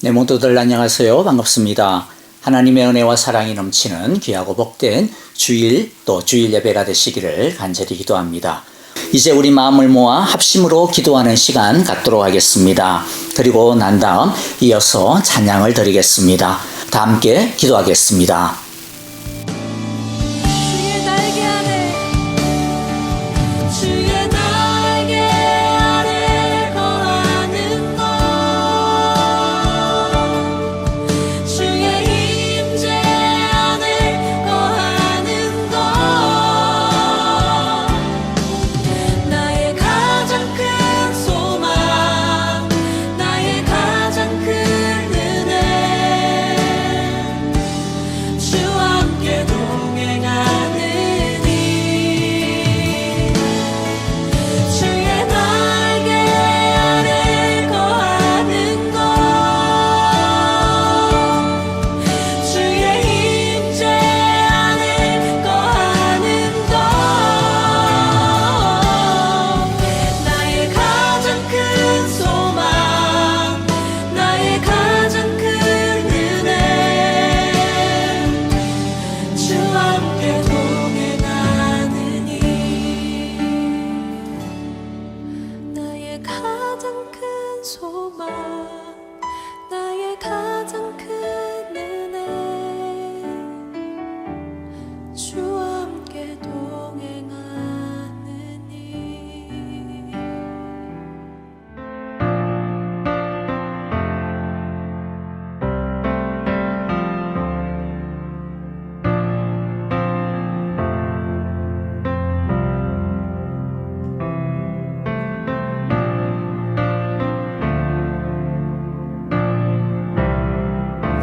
네, 모두들 안녕하세요. 반갑습니다. 하나님의 은혜와 사랑이 넘치는 귀하고 복된 주일 또 주일 예배가 되시기를 간절히 기도합니다. 이제 우리 마음을 모아 합심으로 기도하는 시간 갖도록 하겠습니다. 그리고 난 다음 이어서 찬양을 드리겠습니다. 다 함께 기도하겠습니다.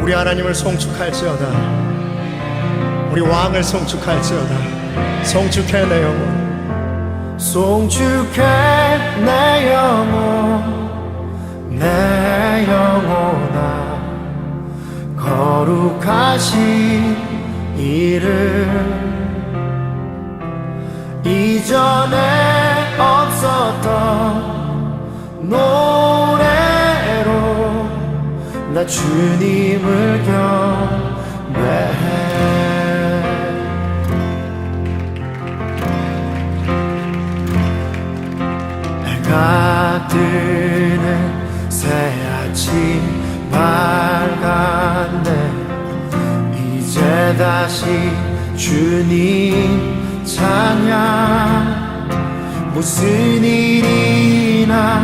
우리 하나님을 송축할지어다. 우리 왕을 송축할지어다. 송축해 내 영혼, 송축해 내 영혼, 내 영혼아. 거룩하신 이름, 이전에 없었던 노래로 나 주님을 경배해. 해가 뜨는 새아침 밝았네. 이제 다시 주님 찬양. 무슨 일이나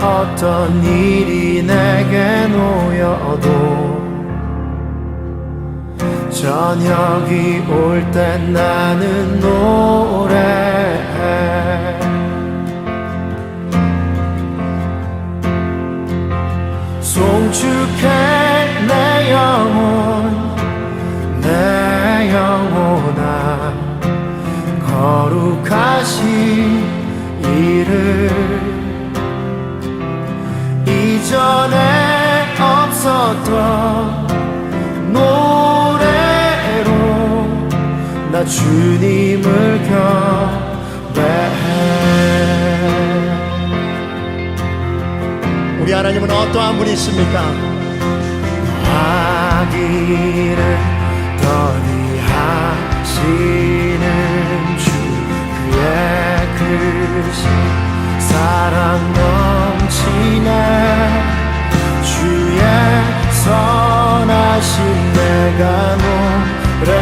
어떤 일이 내게 놓여도 저녁이 올 때 나는 노래해. 송축해 내 영혼, 내 영혼아. 거룩하신 이름, 이전에 없었던 노래로 나 주님을 경배해. 우리 하나님은 어떠한 분이십니까? 아기를 떠리하시는 주, 그의 크신 사랑 넘치네. 주의 선하심 내가 노래하리.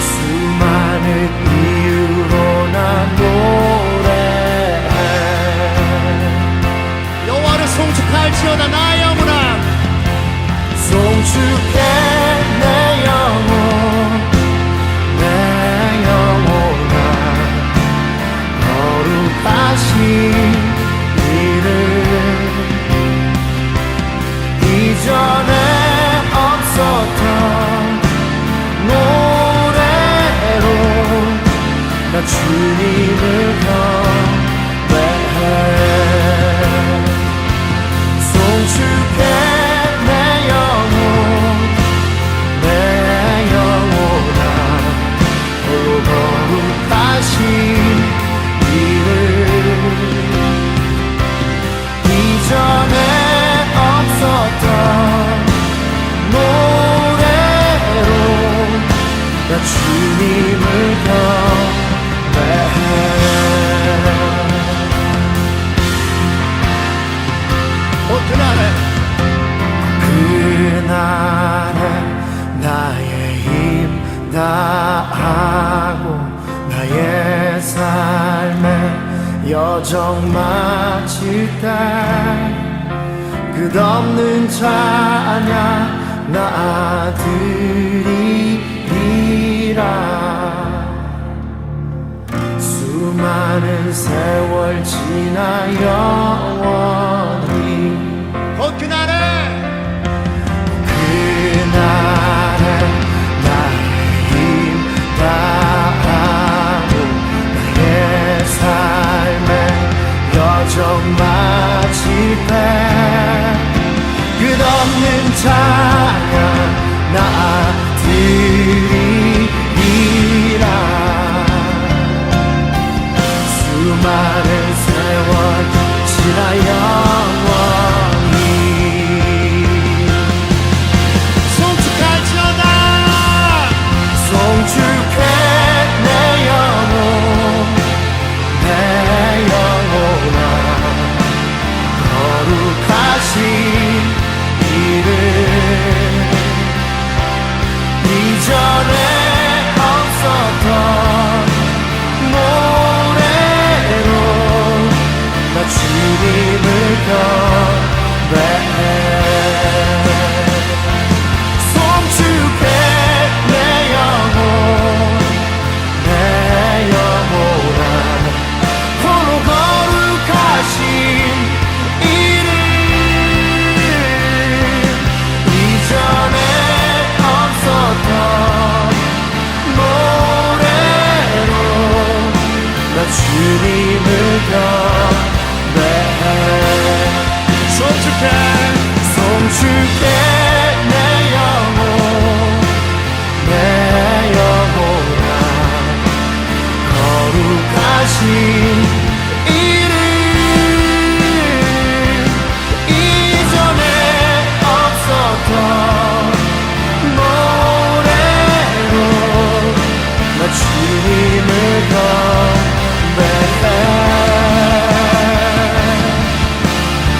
수많은 이유로 나 노래해. 여호와를 송축할지어다 나 영혼아. 송축해 내 영혼, 내 영혼아. 거룩하신 이름, 이전에 없었던 노래로 나 주님을 경배해. 송축해 내 영혼, 내 영혼아. 거룩하신 이름, 여정 마칠 때 끝없는 찬양 나아드리리라. 수많은 세월 지나 영원히 곧 그날에 나 힘다하고 나의 삶의 여정 마칠 때 끝없는 찬양 나아드리리라. 수많은 세월 지나 영원히 송축할지어다. 송축해 내 영혼 내 영혼아 거룩하신 이름 이전에 없었던 노래로 나 주님을 경배해. 송축해 내 영혼 내 영혼아 홀로 거룩하신 이름 이전에 없었던 노래로 나 주님을 경배해. 송축해 내 영혼 내 영혼아 거룩하신 이름 이전에 없었던 노래로 나 주님을 경배해.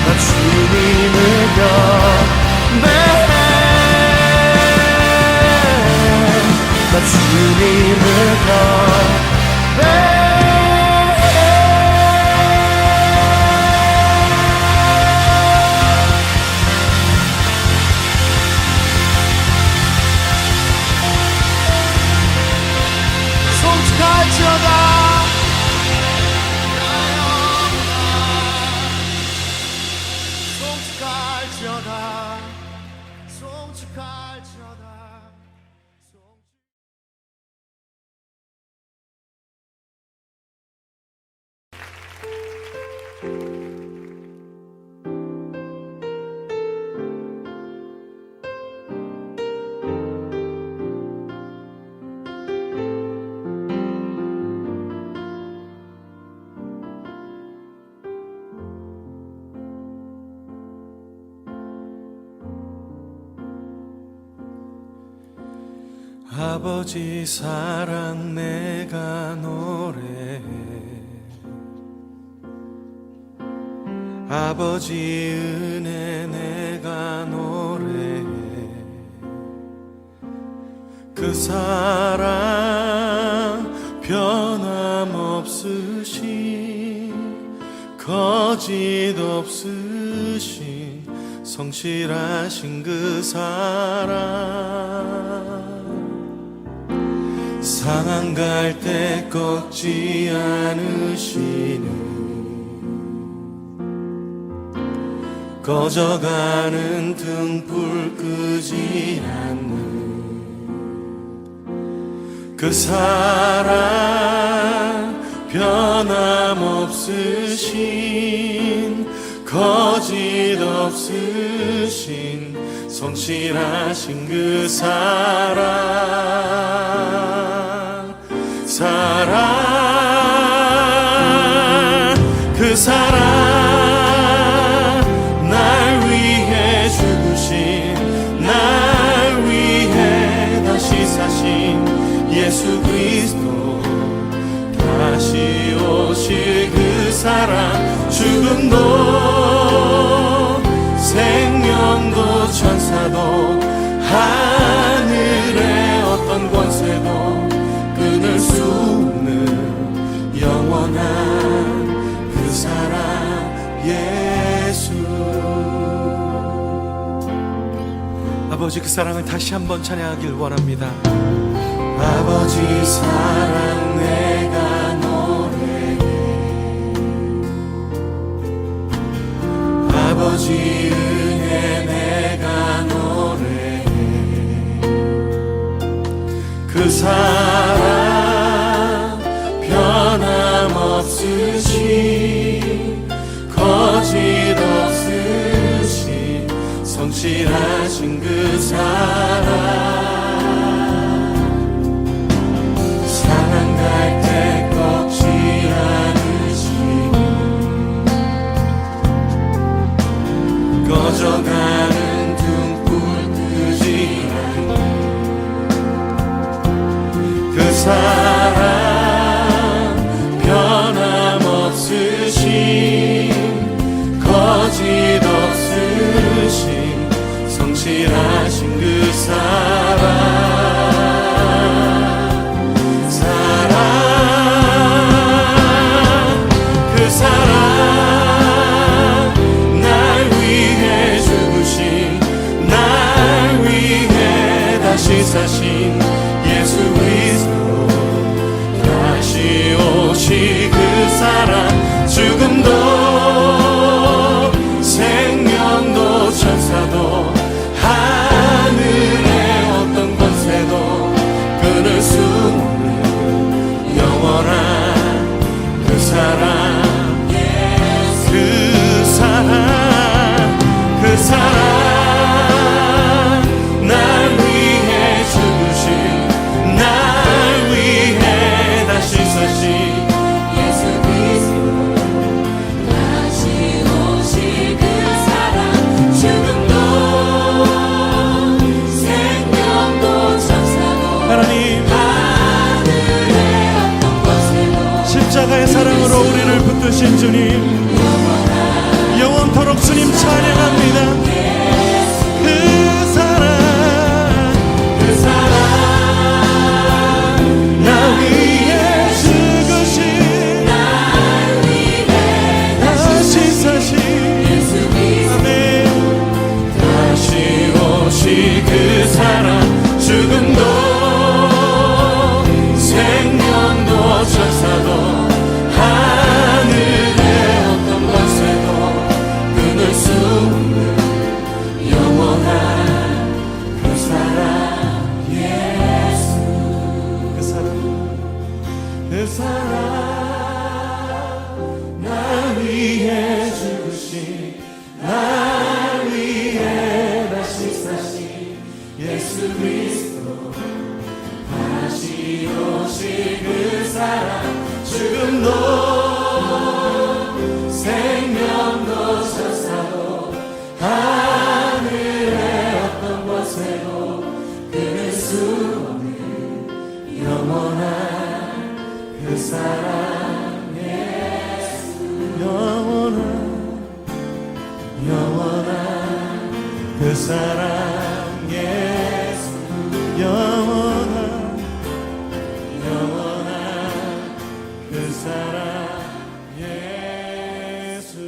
나 주님을 경배해. 나 주님을 경배해. 송축할지어다. 송축할지어다. 송축할지어다. 아버지 사랑 내가 노래해. 아버지 은혜 내가 노래해. 그 사랑 변함없으신 거짓 없으신 성실하신 그 사랑 상한 갈 때 꺾지 않으시는 꺼져가는 등불 끄지 않는 그 사랑 변함없으신 거짓 없으신 성실하신 그 그 사랑 날 위해 죽으신 날 위해 다시 사신 예수 그리스도 다시 오실 그 사랑 죽음도 생명도 천사도 하늘의 어떤 권세도 끊을 수 없는 영원한 아버지 그 사랑을 다시 한번 찬양하길 원합니다. 아버지 사랑 내가 노래해 아버지 은혜 내가 노래해 그 사랑 변함없으신 거짓 없으신 성실하신 그 사랑 사랑 갈 때 꺾지 않으시니 꺼져가는 등불 끄지 않니 그 사랑 변함없으신 거짓 없으신 성실하신 그 사랑 그 사랑 날 위해 죽으신 날 위해 다시 사신 예수 그리스도 다시 오시 그 사랑 죽음도 생명도 천사도 하늘의 어떤 권세도 끊을 수 없는 영원한 그 사랑 그 사랑 날 위해 죽으신 날 위해 다시 사신 예수 그리스도 다시 오실 그 사랑 죽음도 생명도 천사도 하나님 하늘의 어떤 권세도 십자가의 사랑으로 우리를 붙드신 주님 영원토록 주님 찬양합니다. 그 사랑 나 위해 죽으신 날 위해 다시 사신 예수 그리스도 아멘 다시 오실 그 사랑 죽음도 생명도 천사도 하늘의 어떤 권세도 끊을 수 없는 영원한 그 사랑 예수 그 사랑 그 사랑 날 위해 죽으신 날 위해 다시 사신 예수 그리스도 다시 오실 그 사랑 죽음도 생명도 천사도 하늘의 어떤 권세도 끊을 수 없는 영원한 그 사랑 예수 영원한 그 사랑 예수 영원한 그 사랑 예수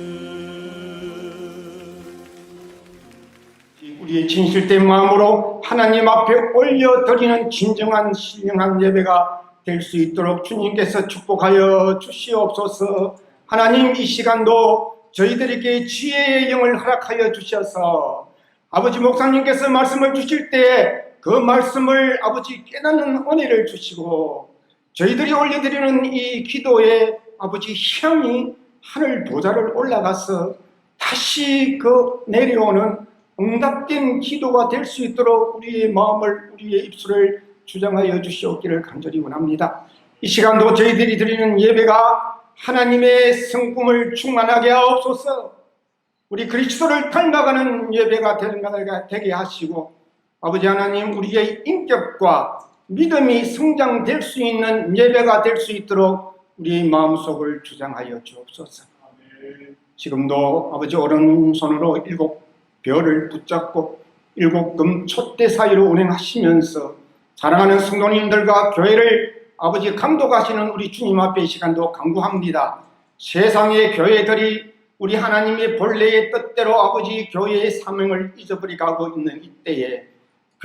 우리의 진실된 마음으로 하나님 앞에 올려드리는 진정한 신령한 예배가 될 수 있도록 주님께서 축복하여 주시옵소서. 하나님 이 시간도 저희들에게 지혜의 영을 허락하여 주셔서 아버지 목사님께서 말씀을 주실 때 그 말씀을 아버지 깨닫는 은혜를 주시고 저희들이 올려드리는 이 기도에 아버지 향이 하늘 보좌를 올라가서 다시 그 내려오는 응답된 기도가 될 수 있도록 우리의 마음을 우리의 입술을 주장하여 주시옵기를 간절히 원합니다. 이 시간도 저희들이 드리는 예배가 하나님의 성품을 충만하게 하옵소서. 우리 그리스도를 닮아가는 예배가 되게 하시고 아버지 하나님 우리의 인격과 믿음이 성장될 수 있는 예배가 될 수 있도록 우리의 마음속을 주장하여 주옵소서. 지금도 아버지 오른손으로 7별을 붙잡고 7금 촛대 사이로 운행하시면서 사랑하는 성도님들과 교회를 아버지 감독하시는 우리 주님 앞에 이 시간도 간구합니다. 세상의 교회들이 우리 하나님의 본래의 뜻대로 아버지 교회의 사명을 잊어버려 가고 있는 이때에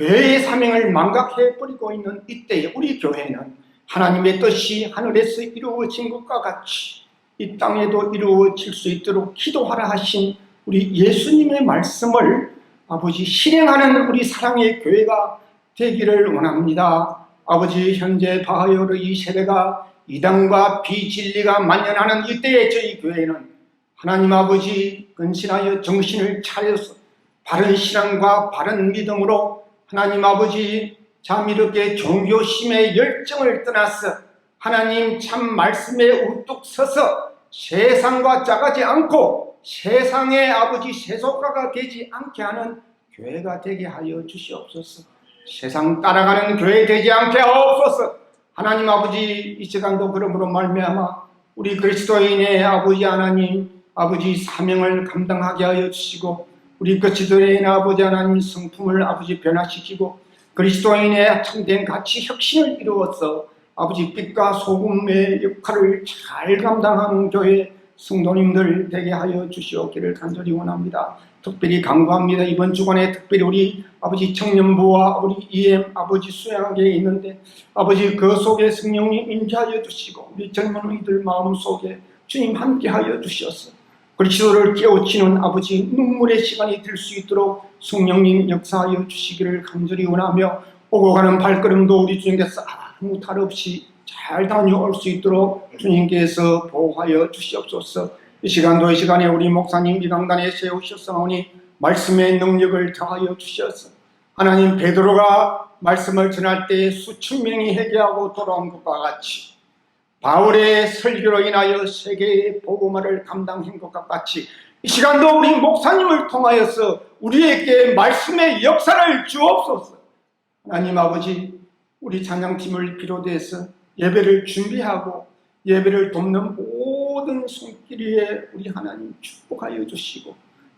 교회의 사명을 망각해버리고 있는 이때에 우리 교회는 하나님의 뜻이 하늘에서 이루어진 것과 같이 이 땅에도 이루어질 수 있도록 기도하라 하신 우리 예수님의 말씀을 아버지 실행하는 우리 사랑의 교회가 되기를 원합니다. 아버지, 현재 바하여의 이 세대가 이단과 비진리가 만연하는 이때에 저희 교회는 하나님 아버지 근신하여 정신을 차려서 바른 신앙과 바른 믿음으로 하나님 아버지 자미롭게 종교심의 열정을 떠나서 하나님 참 말씀에 우뚝 서서 세상과 짜가지 않고 세상의 아버지 세속가가 되지 않게 하는 교회가 되게 하여 주시옵소서. 세상 따라가는 교회 되지 않게 하옵소서. 하나님 아버지, 이 시간도 그러므로 말미암아 우리 그리스도인의 아버지 하나님 아버지 사명을 감당하게 하여 주시고 우리 그리스도인의 아버지 하나님 성품을 아버지 변화시키고 그리스도인의 참된 가치 혁신을 이루어서 아버지 빛과 소금의 역할을 잘 감당하는 교회 성도님들 되게 하여 주시옵기를 간절히 원합니다. 특별히 간구합니다. 이번 주간에 특별히 우리 아버지 청년부와 우리 EM 아버지 수양하게 있는데 아버지 그 속에 성령님 임재하여 주시고 우리 젊은이들 마음속에 주님 함께하여 주셔서 그리스도를 깨우치는 아버지 눈물의 시간이 될 수 있도록 성령님 역사하여 주시기를 간절히 원하며 오고 가는 발걸음도 우리 주님께서 아무 탈 없이 잘 다녀올 수 있도록 주님께서 보호하여 주시옵소서. 이 시간도 이 시간에 우리 목사님 이 강단에 세우셨사오니 말씀의 능력을 더하여 주셔서 하나님 베드로가 말씀을 전할 때 수천 명이 회개하고 돌아온 것과 같이 바울의 설교로 인하여 세계의 복음화를 감당한 것과 같이 이 시간도 우리 목사님을 통하여서 우리에게 말씀의 역사를 주옵소서. 하나님 아버지, 우리 찬양팀을 비롯해서 예배를 준비하고 예배를 돕는 모든 손길에 우리 하나님 축복하여 주시고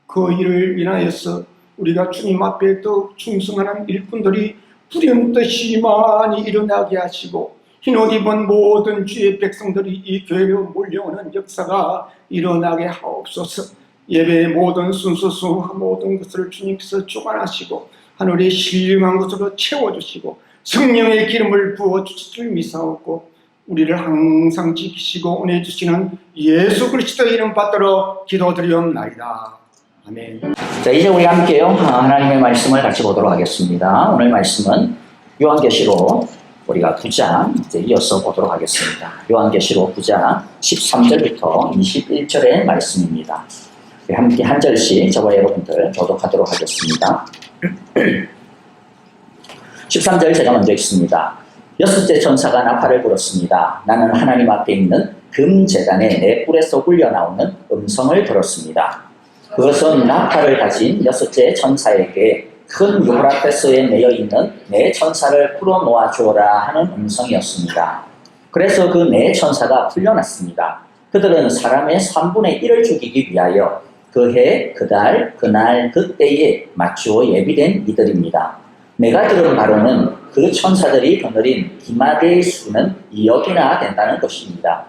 그 일을 인하여서 우리가 주님 앞에 더욱 충성하는 일꾼들이 불현듯이 많이 일어나게 하시고 흰옷 입은 모든 주의 백성들이 이 교회로 몰려오는 역사가 일어나게 하옵소서. 예배의 모든 순서수 모든 것을 주님께서 주관하시고 하늘의 신령한 것으로 채워주시고 성령의 기름을 부어주실 줄 믿사옵고 우리를 항상 지키시고 은혜 주시는 예수 그리스도 이름 받들어 기도드리옵나이다. 아멘. 자, 이제 우리 함께요 하나님의 말씀을 같이 보도록 하겠습니다. 오늘 말씀은 요한계시록 우리가 9장 이제 이어서 보도록 하겠습니다. 요한계시록 9장 13절부터 21절의 말씀입니다. 함께 한 절씩 저와 여러분들 교독하도록 하겠습니다. 13절 제가 먼저 읽습니다. 여섯째 천사가 나팔을 불었습니다. 나는 하나님 앞에 있는 금제단에 네 뿔에서 흘려나오는 음성을 들었습니다. 그것은 나팔을 가진 여섯째 천사에게 큰 유브라테스에 매여 있는 네 천사를 풀어놓아 주어라 하는 음성이었습니다. 그래서 그 네 천사가 풀려났습니다. 그들은 사람의 3분의 1을 죽이기 위하여 그 해, 그 달, 그날, 그때에 맞추어 예비된 이들입니다. 내가 들은 바로는 그 천사들이 거느린 기마대의 수는 2억이나 된다는 것입니다.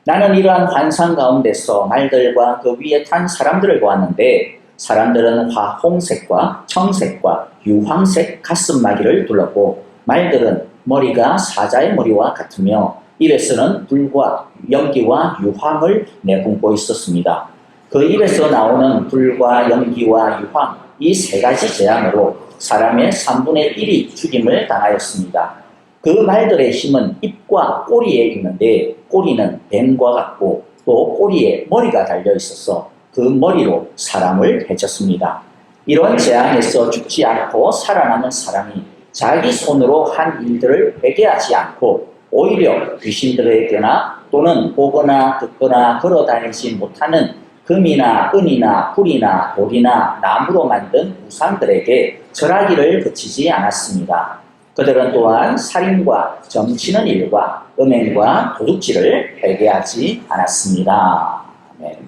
나는 이러한 환상 가운데서 말들과 그 위에 탄 사람들을 보았는데 사람들은 화홍색과 청색과 유황색 가슴마기를 둘렀고 말들은 머리가 사자의 머리와 같으며 입에서는 불과 연기와 유황을 내뿜고 있었습니다. 그 입에서 나오는 불과 연기와 유황 이 세 가지 재앙으로 사람의 3분의 1이 죽임을 당하였습니다. 그 말들의 힘은 입과 꼬리에 있는데 꼬리는 뱀과 같고 또 꼬리에 머리가 달려 있어서 그 머리로 사람을 해쳤습니다. 이런 재앙에서 죽지 않고 살아남은 사람이 자기 손으로 한 일들을 회개하지 않고 오히려 귀신들에게나 또는 보거나 듣거나 걸어다니지 못하는 금이나 은이나 불이나 돌이나 나무로 만든 우상들에게 절하기를 그치지 않았습니다. 그들은 또한 살인과 점치는 일과 음행과 도둑질을 회개하지 않았습니다. 네.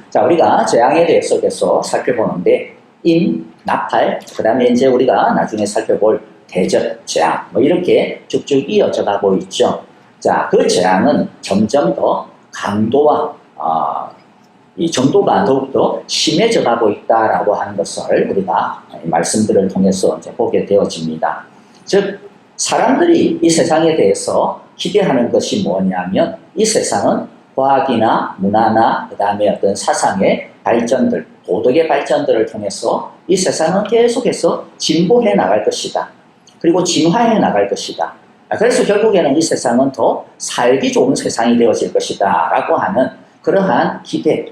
자, 우리가 재앙에 대해서 계속 살펴보는데 임, 나팔, 그 다음에 이제 우리가 나중에 살펴볼 대접, 재앙 이렇게 쭉쭉 이어져 가고 있죠. 자, 그 재앙은 점점 더 강도와 이 정도가 더욱더 심해져 가고 있다라고 하는 것을 우리가 말씀들을 통해서 이제 보게 되어집니다. 즉, 사람들이 이 세상에 대해서 기대하는 것이 뭐냐면 이 세상은 과학이나 문화나 그 다음에 어떤 사상의 발전들, 도덕의 발전들을 통해서 이 세상은 계속해서 진보해 나갈 것이다. 그리고 진화해 나갈 것이다. 그래서 결국에는 이 세상은 더 살기 좋은 세상이 되어질 것이다 라고 하는 그러한 기대,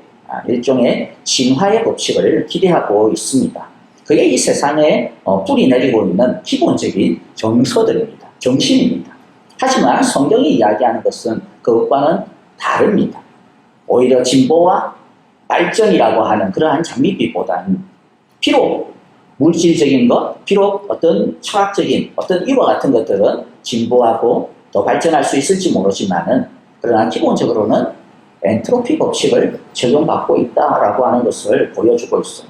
일종의 진화의 법칙을 기대하고 있습니다. 그게 이 세상에 뿌리 내리고 있는 기본적인 정서들입니다. 정신입니다. 하지만 성경이 이야기하는 것은 그것과는 다릅니다. 오히려 진보와 발전이라고 하는 그러한 장밋빛보다는 비록 물질적인 것, 비록 어떤 철학적인 어떤 이와 같은 것들은 진보하고 더 발전할 수 있을지 모르지만은 그러나 기본적으로는 엔트로피 법칙을 적용받고 있다라고 하는 것을 보여주고 있어요.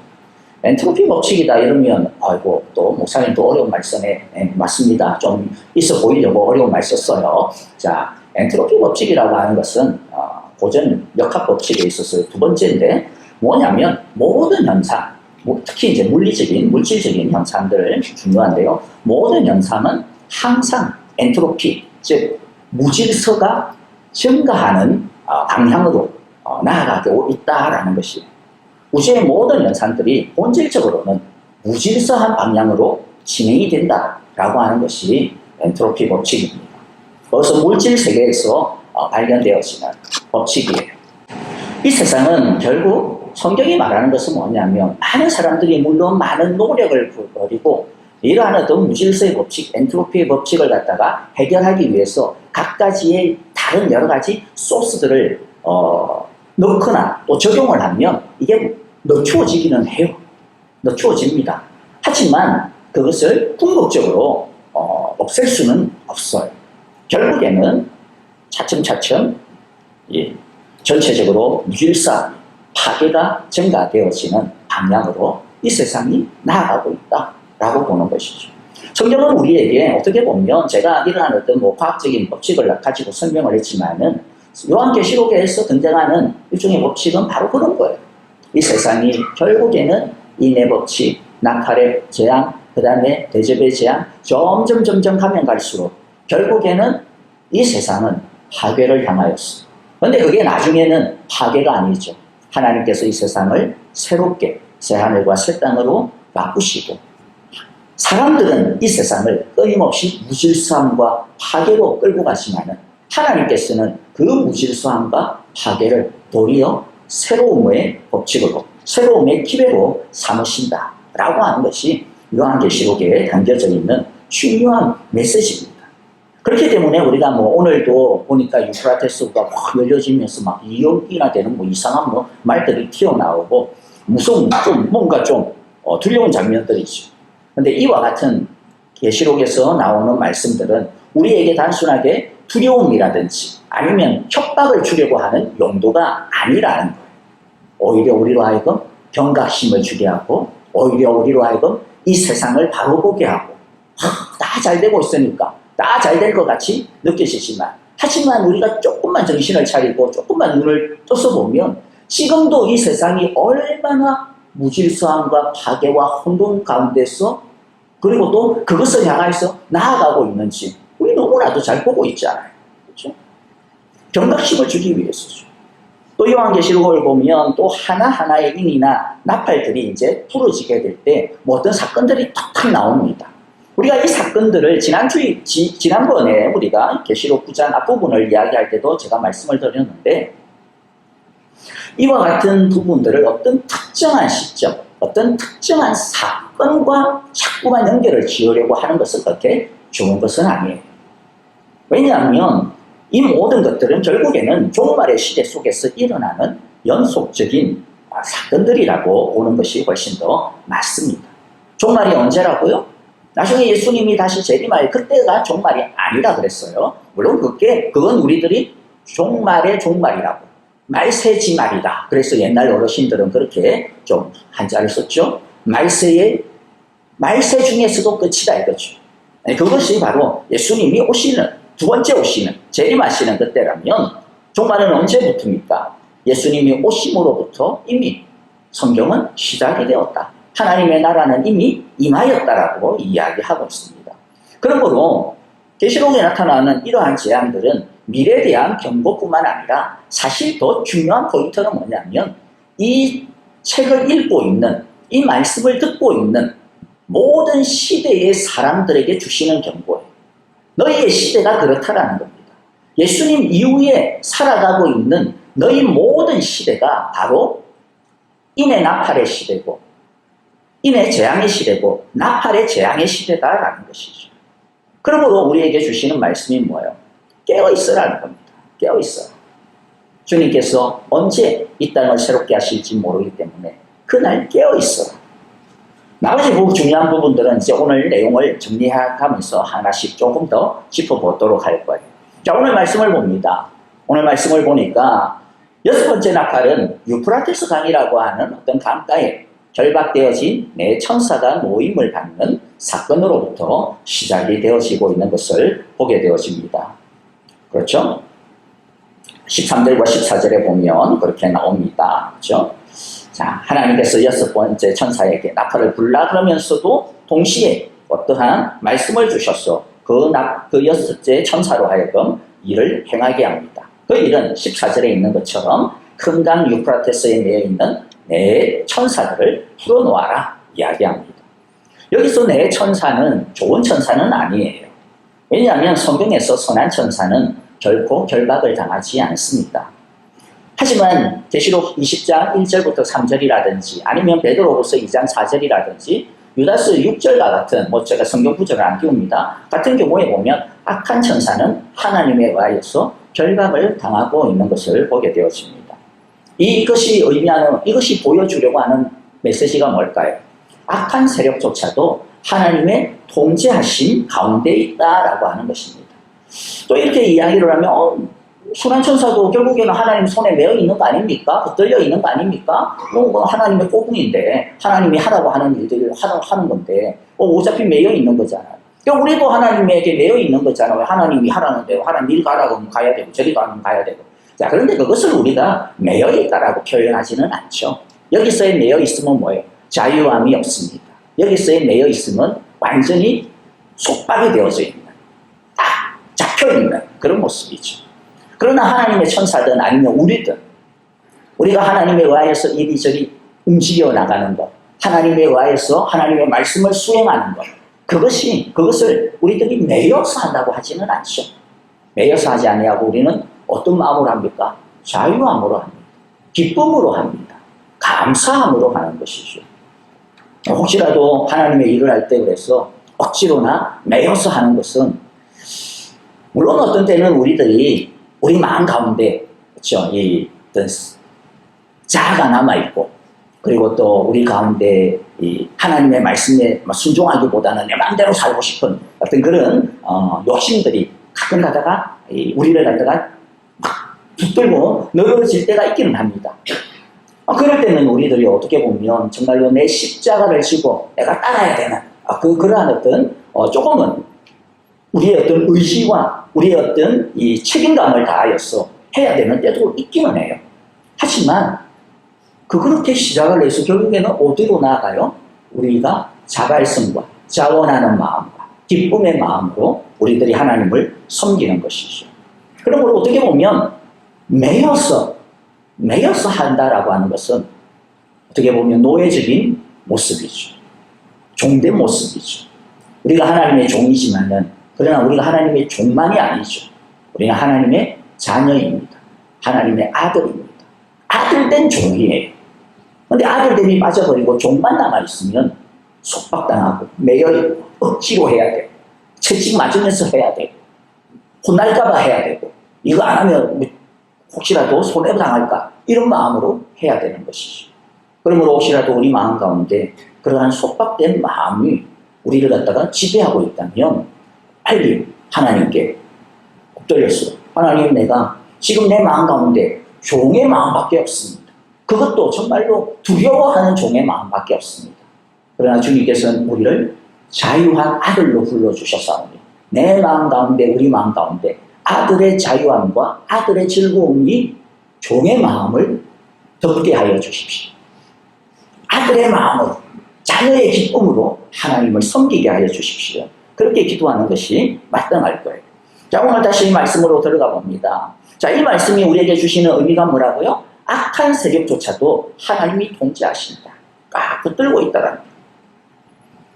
엔트로피 법칙이다 이러면 아이고 또 목사님도 어려운 말 쓰네. 맞습니다. 좀 있어 보이려고 어려운 말 썼어요. 자, 엔트로피 법칙이라고 하는 것은 고전 역학 법칙에 있어서 두 번째인데 뭐냐면 모든 현상, 특히 이제 물질적인 현상들 중요한데요. 모든 현상은 항상 엔트로피, 즉 무질서가 증가하는 방향으로 나아가고 있다라는 것이 우주의 모든 현상들이 본질적으로는 무질서한 방향으로 진행이 된다라고 하는 것이 엔트로피 법칙입니다. 그래서 물질 세계에서 발견되어지는 법칙이에요. 이 세상은 결국 성경이 말하는 것은 뭐냐면 많은 사람들이 물론 많은 노력을 벌이고 이러한 어떤 무질서의 법칙, 엔트로피의 법칙을 갖다가 해결하기 위해서 각가지의 다른 여러 가지 소스들을 넣거나 또 적용을 하면 이게 늦추어지기는 해요. 늦추어집니다. 하지만 그것을 궁극적으로 없앨 수는 없어요. 결국에는 차츰차츰 전체적으로 무질서, 파괴가 증가되어지는 방향으로 이 세상이 나아가고 있다라고 보는 것이죠. 성경은 우리에게 어떻게 보면 제가 이러한 어떤 과학적인 법칙을 가지고 설명을 했지만은 요한계시록에서 등장하는 일종의 법칙은 바로 그런 거예요. 이 세상이 결국에는 인의 법칙, 나팔의 재앙, 그 다음에 대접의 재앙, 점점 가면 갈수록 결국에는 이 세상은 파괴를 향하였어. 그런데 그게 나중에는 파괴가 아니죠. 하나님께서 이 세상을 새롭게 새하늘과 새 땅으로 바꾸시고 사람들은 이 세상을 끊임없이 무질서함과 파괴로 끌고 가지만은 하나님께서는 그 무질서함과 파괴를 도리어 새로움의 법칙으로, 새로움의 기회로 삼으신다라고 하는 것이 요한계시록에 담겨져 있는 중요한 메시지입니다. 그렇기 때문에 우리가 오늘도 보니까 유프라테스가 확 열려지면서 막 2억이나 되는 이상한 말들이 튀어나오고 무서운 뭔가 두려운 장면들이죠. 그런데 이와 같은 계시록에서 나오는 말씀들은 우리에게 단순하게 두려움이라든지 아니면 협박을 주려고 하는 용도가 아니라는 거예요. 오히려 우리로 하여금 경각심을 주게 하고 오히려 우리로 하여금 이 세상을 바로 보게 하고 다 잘 되고 있으니까 다 잘 될 것 같이 느껴지지만 하지만 우리가 조금만 정신을 차리고 조금만 눈을 떠서 보면 지금도 이 세상이 얼마나 무질서함과 파괴와 혼돈 가운데서 그리고 또 그것을 향해서 나아가고 있는지 우리 너무나도 잘 보고 있잖아요. 그렇죠? 경각심을 주기 위해서죠. 또 요한계시록을 보면 또 하나하나의 인이나 나팔들이 이제 부러지게 될 때 어떤 사건들이 탁탁 나옵니다. 우리가 이 사건들을 지난번에 우리가 계시록 9장 앞부분을 이야기할 때도 제가 말씀을 드렸는데 이와 같은 부분들을 어떤 특정한 시점, 어떤 특정한 사건과 자꾸만 연결을 지으려고 하는 것은 그렇게 좋은 것은 아니에요. 왜냐하면 이 모든 것들은 결국에는 종말의 시대 속에서 일어나는 연속적인 사건들이라고 보는 것이 훨씬 더 맞습니다. 종말이 언제라고요? 나중에 예수님이 다시 재림할 그때가 종말이 아니라 그랬어요. 물론 그건 우리들이 종말의 종말이라고. 말세지말이다. 그래서 옛날 어르신들은 그렇게 좀 한자를 썼죠. 말세 중에서도 끝이다 이거죠. 그것이 바로 예수님이 오시는 두 번째 오시는 재림하시는 그때라면 종말은 언제부터입니까? 예수님이 오심으로부터 이미 성경은 시작이 되었다. 하나님의 나라는 이미 임하였다라고 이야기하고 있습니다. 그러므로 계시록에 나타나는 이러한 재앙들은 미래에 대한 경고뿐만 아니라 사실 더 중요한 포인트는 뭐냐면 이 책을 읽고 있는, 이 말씀을 듣고 있는 모든 시대의 사람들에게 주시는 경고예요. 너희의 시대가 그렇다라는 겁니다. 예수님 이후에 살아가고 있는 너희 모든 시대가 바로 인의 나팔의 시대고, 인의 재앙의 시대고, 나팔의 재앙의 시대다라는 것이죠. 그러므로 우리에게 주시는 말씀이 뭐예요? 깨어있으라는 겁니다. 깨어있어. 주님께서 언제 이 땅을 새롭게 하실지 모르기 때문에 그날 깨어있어. 나머지 중요한 부분들은 이제 오늘 내용을 정리하면서 하나씩 조금 더 짚어보도록 할 거예요. 자, 오늘 말씀을 봅니다. 오늘 말씀을 보니까 6번째 나팔은 유프라테스 강이라고 하는 어떤 강가에 결박되어진 네 천사가 모임을 갖는 사건으로부터 시작이 되어지고 있는 것을 보게 되어집니다. 그렇죠? 13절과 14절에 보면 그렇게 나옵니다. 그렇죠? 자, 하나님께서 6번째 천사에게 나팔을 불라 그러면서도 동시에 어떠한 말씀을 주셔서 그 6째 천사로 하여금 일을 행하게 합니다. 그 일은 14절에 있는 것처럼 큰 강 유프라테스에 매여 있는 네 천사들을 풀어놓아라 이야기합니다. 여기서 네 천사는 좋은 천사는 아니에요. 왜냐하면 성경에서 선한 천사는 결코 결박을 당하지 않습니다. 하지만 계시록 20장 1절부터 3절이라든지 아니면 베드로후서 2장 4절이라든지 유다서 6절과 같은, 제가 성경 구절을 안 띄웁니다. 같은 경우에 보면 악한 천사는 하나님에 의하여서 결박을 당하고 있는 것을 보게 되어집니다. 이것이 보여주려고 하는 메시지가 뭘까요? 악한 세력조차도 하나님의 통제하심 가운데 있다라고 하는 것입니다. 또 이렇게 이야기를 하면 순한 천사도 결국에는 하나님 손에 매여 있는 거 아닙니까? 붙들려 있는 거 아닙니까? 하나님의 꼬붕인데 하나님이 하라고 하는 일들을 하는 건데 어차피 매여 있는 거잖아요. 그러니까 우리도 하나님에게 매여 있는 거잖아요. 하나님이 하라는 대로 하나님 일 가라고 하면 가야 되고 저리 가면 가야 되고. 자, 그런데 그것을 우리가 매여 있다라고 표현하지는 않죠. 여기서의 매여 있으면 뭐예요? 자유함이 없습니다. 여기서의 매여 있으면 완전히 속박이 되어져 있는, 딱 잡혀있는 그런 모습이죠. 그러나 하나님의 천사든 아니면 우리가 하나님에 의하여서 이리저리 움직여 나가는 것, 하나님에 의하여서 하나님의 말씀을 수행하는 것, 그것을 우리들이 매여서 한다고 하지는 않죠. 매여서 하지 아니하고 우리는 어떤 마음으로 합니까? 자유함으로 합니다. 기쁨으로 합니다. 감사함으로 하는 것이죠. 혹시라도 하나님의 일을 할 때 그래서 억지로나 매여서 하는 것은, 물론 어떤 때는 우리들이 우리 마음 가운데, 그렇죠, 이 어떤 자아가 남아있고, 그리고 또 우리 가운데 이 하나님의 말씀에 순종하기보다는 내 마음대로 살고 싶은 어떤 그런 욕심들이 가끔 가다가 우리를 갖다가 막 붙들고 늘어질 때가 있기는 합니다. 그럴 때는 우리들이 어떻게 보면 정말로 내 십자가를 지고 내가 따라야 되는 그러한 어떤 조금은 우리의 어떤 의지와 우리의 어떤 이 책임감을 다하여서 해야 되는 때도 있기는 해요. 하지만 그렇게 시작을 해서 결국에는 어디로 나아가요? 우리가 자발성과 자원하는 마음과 기쁨의 마음으로 우리들이 하나님을 섬기는 것이죠. 그러므로 어떻게 보면 매여서 한다라고 하는 것은 어떻게 보면 노예적인 모습이죠. 종된 모습이죠. 우리가 하나님의 종이지만은, 그러나 우리가 하나님의 종만이 아니죠. 우리는 하나님의 자녀입니다. 하나님의 아들입니다. 아들된 종이에요. 그런데 아들됨이 빠져버리고 종만 남아있으면 속박당하고 매여있고 억지로 해야 되고 채찍 맞으면서 해야 되고 혼날까봐 해야 되고 이거 안 하면 혹시라도 손해당할까 이런 마음으로 해야 되는 것이죠. 그러므로 혹시라도 우리 마음 가운데 그러한 속박된 마음이 우리를 갖다가 지배하고 있다면 빨리 하나님께 엎드려서, 하나님, 내가 지금 내 마음 가운데 종의 마음밖에 없습니다. 그것도 정말로 두려워하는 종의 마음밖에 없습니다. 그러나 주님께서는 우리를 자유한 아들로 불러주셨사오니 내 마음 가운데, 우리 마음 가운데 아들의 자유함과 아들의 즐거움이 종의 마음을 덮게 하여 주십시오. 아들의 마음을 자녀의 기쁨으로 하나님을 섬기게 하여 주십시오. 그렇게 기도하는 것이 마땅할 거예요. 자, 오늘 다시 이 말씀으로 들어가 봅니다. 자, 이 말씀이 우리에게 주시는 의미가 뭐라고요? 악한 세력조차도 하나님이 통제하신다. 꽉 붙들고 있다라는 거예요.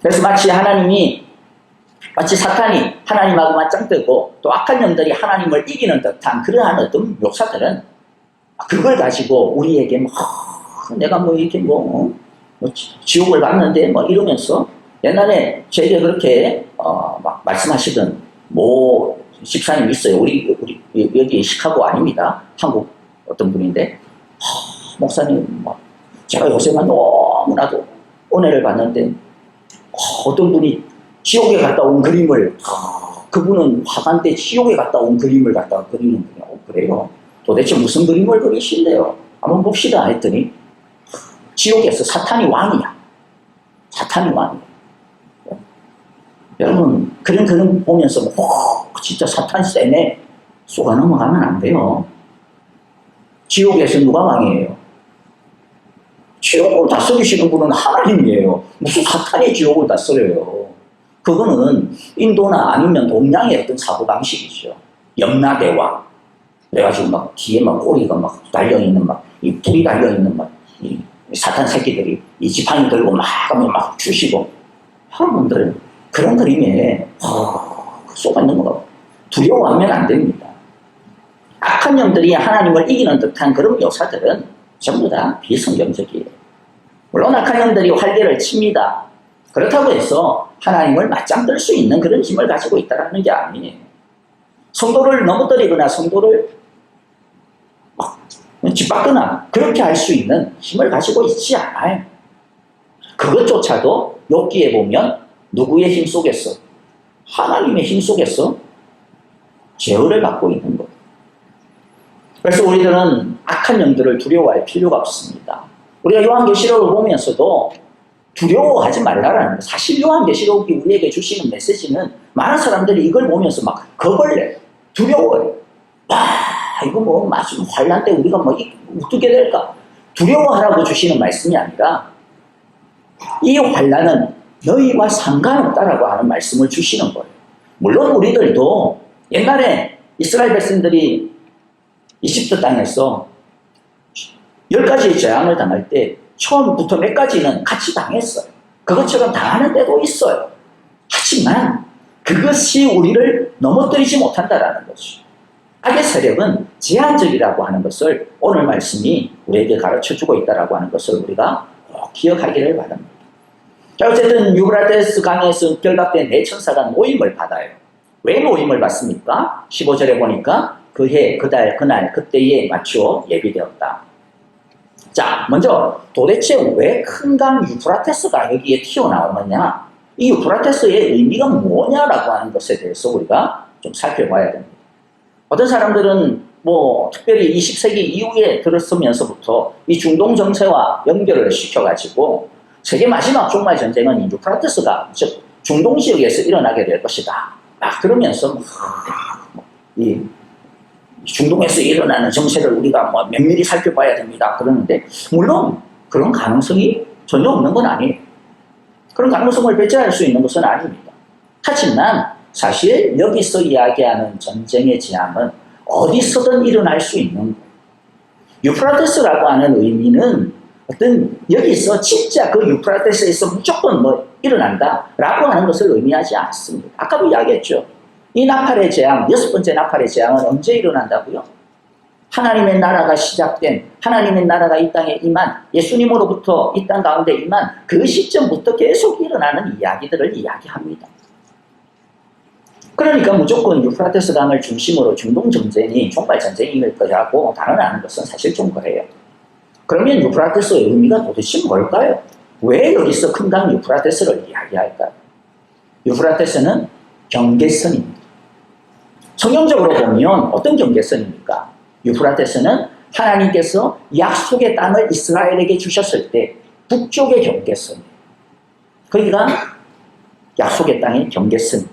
그래서 마치 사탄이 하나님하고 맞짱뜨고 또 악한 영들이 하나님을 이기는 듯한 그러한 어떤 묘사들은 그걸 가지고 우리에게 내가 이렇게 지옥을 갔는데 이러면서 옛날에 저에게 그렇게 막 말씀하시던 집사님 있어요. 우리 여기 시카고 아닙니다. 한국 어떤 분인데 목사님 제가 요새만 너무나도 은혜를 받는데 어떤 분이 지옥에 갔다 온 그림을 그분은 화가인데 지옥에 갔다 온 그림을 갖다가 그리는군요. 그래요? 도대체 무슨 그림을 그리신대요? 한번 봅시다 했더니 지옥에서 사탄이 왕이야. 사탄이 왕이야. 여러분 그런 그림 보면서 진짜 사탄 세네 쏘가 넘어가면 안 돼요. 지옥에서 누가 왕이에요? 지옥을 다스리시는 분은 하나님이에요. 무슨 사탄이 지옥을 다스려요? 그거는 인도나 아니면 동양의 어떤 사고방식이죠. 염라대왕. 그래가지고 뒤에 꼬리가 달려있는 이 불이 달려있는 이 사탄 새끼들이 이 지팡이 들고 하면 주시고. 여러분들, 그런 그림에, 쏘가 넘어가고. 두려워하면 안 됩니다. 악한 영들이 하나님을 이기는 듯한 그런 묘사들은 전부 다 비성경적이에요. 물론 악한 영들이 활개를 칩니다. 그렇다고 해서 하나님을 맞짱뜰 수 있는 그런 힘을 가지고 있다는 게 아니에요. 성도를 넘어뜨리거나 성도를 짓밟거나 그렇게 할 수 있는 힘을 가지고 있지 않아요. 그것조차도 욥기에 보면 누구의 힘 속에서? 하나님의 힘 속에서 제어를 받고 있는 거예요. 그래서 우리들은 악한 영들을 두려워할 필요가 없습니다. 우리가 요한계시록을 보면서도 두려워하지 말라라는 거예요. 사실 요한계시록이 우리에게 주시는 메시지는 많은 사람들이 이걸 보면서 겁을 내요. 두려워해요. 이거 마침 환난 때 우리가 어떻게 될까? 두려워하라고 주시는 말씀이 아니라 이 환난은 너희와 상관없다라고 하는 말씀을 주시는 거예요. 물론 우리들도 옛날에 이스라엘 백성들이 이집트 땅에서 10가지의 재앙을 당할 때 처음부터 몇 가지는 같이 당했어요. 그것처럼 당하는 때도 있어요. 하지만 그것이 우리를 넘어뜨리지 못한다라는 거죠. 악의 세력은 제한적이라고 하는 것을 오늘 말씀이 우리에게 가르쳐주고 있다라고 하는 것을 우리가 꼭 기억하기를 바랍니다. 자, 어쨌든 유브라데스 강에서 결박된 네 천사가 모임을 받아요. 왜 모임을 받습니까? 15절에 보니까 그 해, 그 달, 그날, 그때에 맞추어 예비되었다. 자, 먼저 도대체 왜 큰 강 유프라테스가 여기에 튀어나오느냐? 이 유프라테스의 의미가 뭐냐라고 하는 것에 대해서 우리가 좀 살펴봐야 됩니다. 어떤 사람들은 특별히 20세기 이후에 들었으면서부터 이 중동 정세와 연결을 시켜가지고 세계 마지막 종말 전쟁은 이 유프라테스가 즉 중동 지역에서 일어나게 될 것이다. 그러면서 이 중동에서 일어나는 정세를 우리가 면밀히 살펴봐야 됩니다. 그러는데 물론 그런 가능성이 전혀 없는 건 아니에요. 그런 가능성을 배제할 수 있는 것은 아닙니다. 하지만 사실 여기서 이야기하는 전쟁의 재앙은 어디서든 일어날 수 있는 거예요. 유프라테스라고 하는 의미는 여기서 진짜 그 유프라테스에서 무조건 일어난다라고 하는 것을 의미하지 않습니다. 아까도 이야기했죠. 이 나팔의 재앙, 6번째 나팔의 재앙은 언제 일어난다고요? 하나님의 나라가 시작된, 하나님의 나라가 이 땅에 임한, 예수님으로부터 이 땅 가운데 임한 그 시점부터 계속 일어나는 이야기들을 이야기합니다. 그러니까 무조건 유프라테스 강을 중심으로 중동 전쟁이 종말 전쟁일 거라고 단언하는 것은 사실 좀 그래요. 그러면 유프라테스의 의미가 도대체 뭘까요? 왜 여기서 큰 강 유프라테스를 이야기할까요? 유프라테스는 경계선입니다. 성경적으로 보면 어떤 경계선입니까? 유프라테스는 하나님께서 약속의 땅을 이스라엘에게 주셨을 때 북쪽의 경계선이에요. 거기가 약속의 땅의 경계선.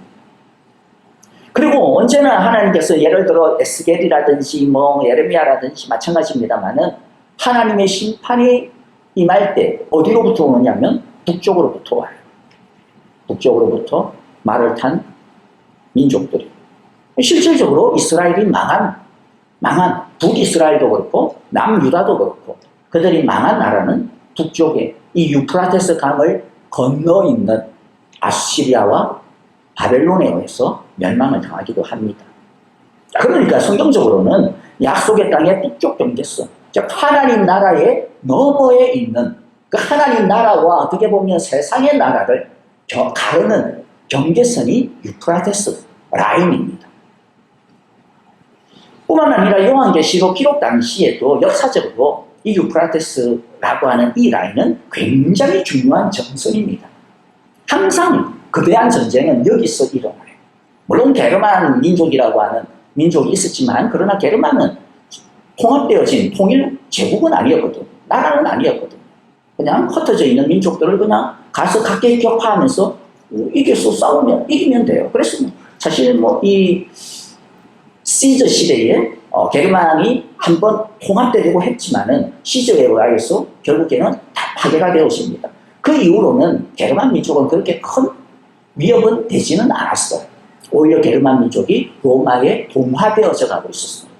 그리고 언제나 하나님께서 예를 들어 에스겔이라든지 예레미야라든지 마찬가지입니다만은 하나님의 심판이 임할 때 어디로부터 오느냐면 북쪽으로부터 와요. 북쪽으로부터 말을 탄 민족들이. 실질적으로 이스라엘이 망한 북이스라엘도 그렇고 남유다도 그렇고 그들이 망한 나라는 북쪽에 이 유프라테스 강을 건너 있는 아시리아와 바벨론에 의해서 멸망을 당하기도 합니다. 그러니까 성경적으로는 약속의 땅의 북쪽 경계선, 즉 하나님 나라의 너머에 있는 그 하나님 나라와 어떻게 보면 세상의 나라를 가르는 경계선이 유프라테스 라인입니다. 뿐만 아니라 요한계시록 기록 당시에도 역사적으로 이 유프라테스라고 하는 이 라인은 굉장히 중요한 정선입니다. 항상 거대한 전쟁은 여기서 일어나요. 물론 게르만 민족이라고 하는 민족이 있었지만 그러나 게르만은 통합되어진 통일 제국은 아니었거든. 나라는 아니었거든. 그냥 흩어져 있는 민족들을 그냥 가서 각계 격파하면서 이겨서 싸우면 이기면 돼요. 그래서 사실 이 시저 시대에 게르만이 한번 통합되려고 했지만은 시저에 의해서 결국에는 다 파괴가 되었습니다. 그 이후로는 게르만 민족은 그렇게 큰 위협은 되지는 않았어요. 오히려 게르만 민족이 로마에 동화되어져 가고 있었습니다.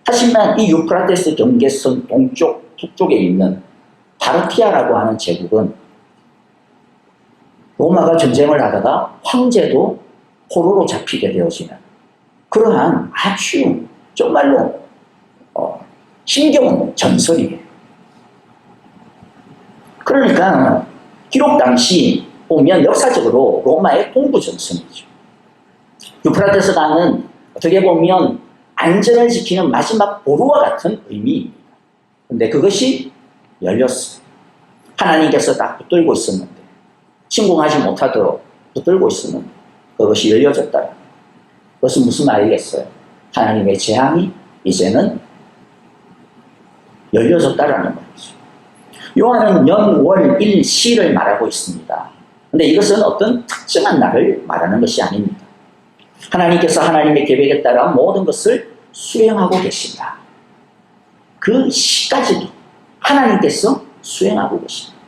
하지만 이 유프라테스 경계선 동쪽, 북쪽에 있는 파르티아라고 하는 제국은 로마가 전쟁을 하다가 황제도 포로로 잡히게 되어지는 그러한 아주 정말로 힘겨운 전설이에요. 그러니까 기록 당시 보면 역사적으로 로마의 동부 전선이죠. 유프라테스 강은 어떻게 보면 안전을 지키는 마지막 보루와 같은 의미입니다. 그런데 그것이 열렸어요. 하나님께서 딱 붙들고 있었는데 침공하지 못하도록 붙들고 있었는데 그것이 열려졌다. 그것은 무슨 말이겠어요? 하나님의 재앙이 이제는 열려졌다라는 말이죠. 요한은 연, 월, 일, 시를 말하고 있습니다. 근데 이것은 어떤 특정한 날을 말하는 것이 아닙니다. 하나님께서 하나님의 계획에 따라 모든 것을 수행하고 계신다. 그 시까지도 하나님께서 수행하고 계십니다.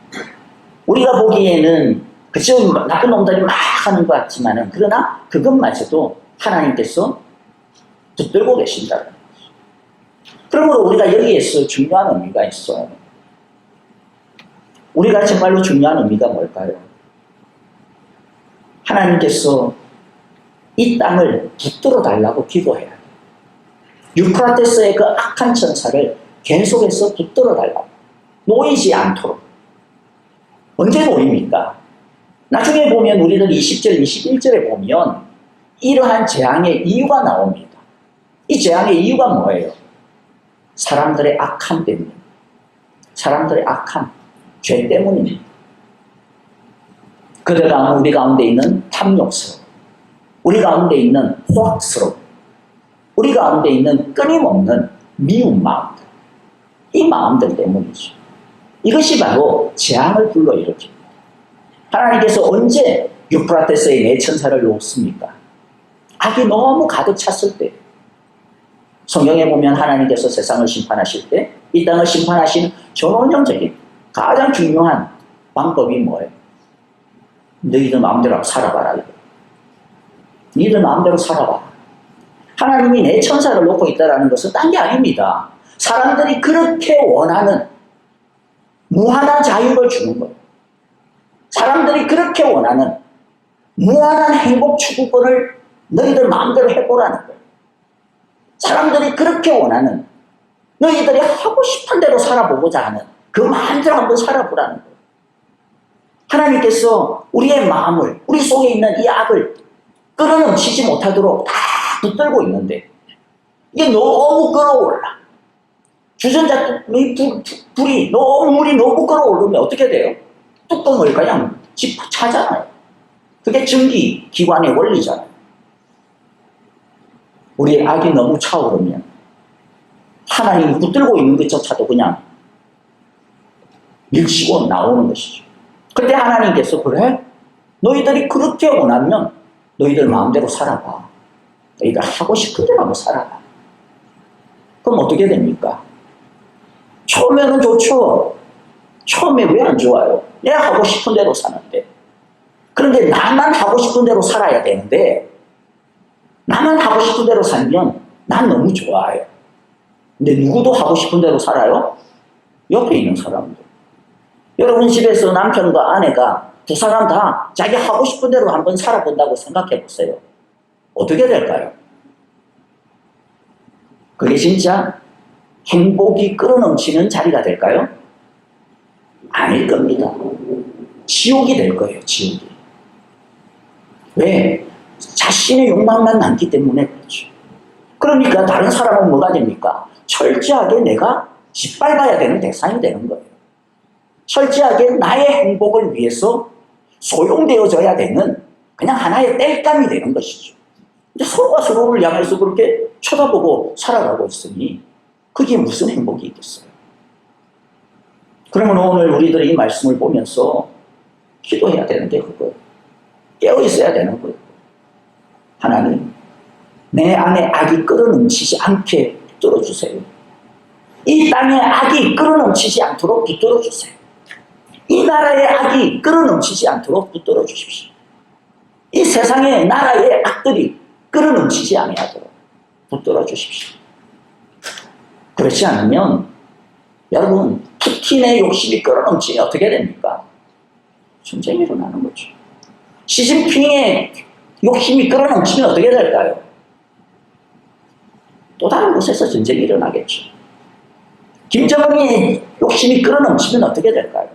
우리가 보기에는 그저 나쁜 놈들이 막 하는 것 같지만은 그러나 그것마저도 하나님께서 붙들고 계신다. 그러므로 우리가 여기에서 중요한 의미가 있어요. 우리가 정말로 중요한 의미가 뭘까요? 하나님께서 이 땅을 붙들어 달라고 기도해야 돼요. 유프라테스의 그 악한 천사를 계속해서 붙들어 달라고. 놓이지 않도록. 언제 놓입니까? 나중에 보면 우리는 20절, 21절에 보면 이러한 재앙의 이유가 나옵니다. 이 재앙의 이유가 뭐예요? 사람들의 악함 때문입니다. 사람들의 악함, 죄 때문입니다. 그들가 우리 가운데 있는 탐욕스러움, 우리 가운데 있는 호악스러움, 우리 가운데 있는 끊임없는 미운 마음들, 이 마음들 때문이죠. 이것이 바로 재앙을 불러일으킵니다. 하나님께서 언제 유프라테스의 네 천사를 놓습니까? 악이 너무 가득 찼을 때. 성경에 보면 하나님께서 세상을 심판하실 때 이 땅을 심판하시는 전원형적인 가장 중요한 방법이 뭐예요? 너희들 마음대로 살아봐라. 너희들 마음대로 살아봐. 하나님이 내 천사를 놓고 있다는 것은 딴 게 아닙니다. 사람들이 그렇게 원하는 무한한 자유를 주는 거예요. 사람들이 그렇게 원하는 무한한 행복 추구권을 너희들 마음대로 해보라는 거예요. 사람들이 그렇게 원하는 너희들이 하고 싶은 대로 살아보고자 하는 그 마음대로 한번 살아보라는 거예요. 하나님께서 우리의 마음을, 우리 속에 있는 이 악을 끌어넘치지 못하도록 다 붙들고 있는데 이게 너무 끌어올라. 주전자 물이 너무 끌어오르면 어떻게 돼요? 뚜껑을 그냥 짚어 차잖아요. 그게 전기 기관의 원리잖아요. 우리의 악이 너무 차오르면 하나님이 붙들고 있는 것조차도 그냥 밀치고 나오는 것이죠. 그때 하나님께서 그래? 너희들이 그렇게 원하면 너희들 마음대로 살아봐. 너희가 하고 싶은 대로 한번 살아라. 그럼 어떻게 됩니까? 처음에는 좋죠. 처음에 왜 안 좋아요? 내가 하고 싶은 대로 사는데. 그런데 나만 하고 싶은 대로 살아야 되는데, 나만 하고 싶은 대로 살면 난 너무 좋아요. 근데 누구도 하고 싶은 대로 살아요? 옆에 있는 사람들. 여러분 집에서 남편과 아내가 두 사람 다 자기 하고 싶은 대로 한번 살아본다고 생각해 보세요. 어떻게 될까요? 그게 진짜 행복이 끌어넘치는 자리가 될까요? 아닐 겁니다. 지옥이 될 거예요, 지옥이. 왜? 자신의 욕망만 남기 때문에 그렇죠. 그러니까 다른 사람은 뭐가 됩니까? 철저하게 내가 짓밟아야 되는 대상이 되는 거예요. 철저하게 나의 행복을 위해서 소용되어져야 되는 그냥 하나의 땔감이 되는 것이죠. 근데 서로가 서로를 향해서 그렇게 쳐다보고 살아가고 있으니 그게 무슨 행복이 있겠어요? 그러면 오늘 우리들이 이 말씀을 보면서 기도해야 되는 게 그거예요. 깨어 있어야 되는 거예요. 하나님, 내 안에 악이 끌어넘치지 않게 붙들어 주세요. 이 땅에 악이 끌어넘치지 않도록 붙들어 주세요. 이 나라의 악이 끌어넘치지 않도록 붙들어 주십시오. 이 세상의 나라의 악들이 끌어넘치지 아니하도록 붙들어 주십시오. 그렇지 않으면 여러분 푸틴의 욕심이 끌어넘치면 어떻게 됩니까? 전쟁이 일어나는 거죠. 시진핑의 욕심이 끌어넘치면 어떻게 될까요? 또 다른 곳에서 전쟁이 일어나겠죠. 김정은의 욕심이 끌어넘치면 어떻게 될까요?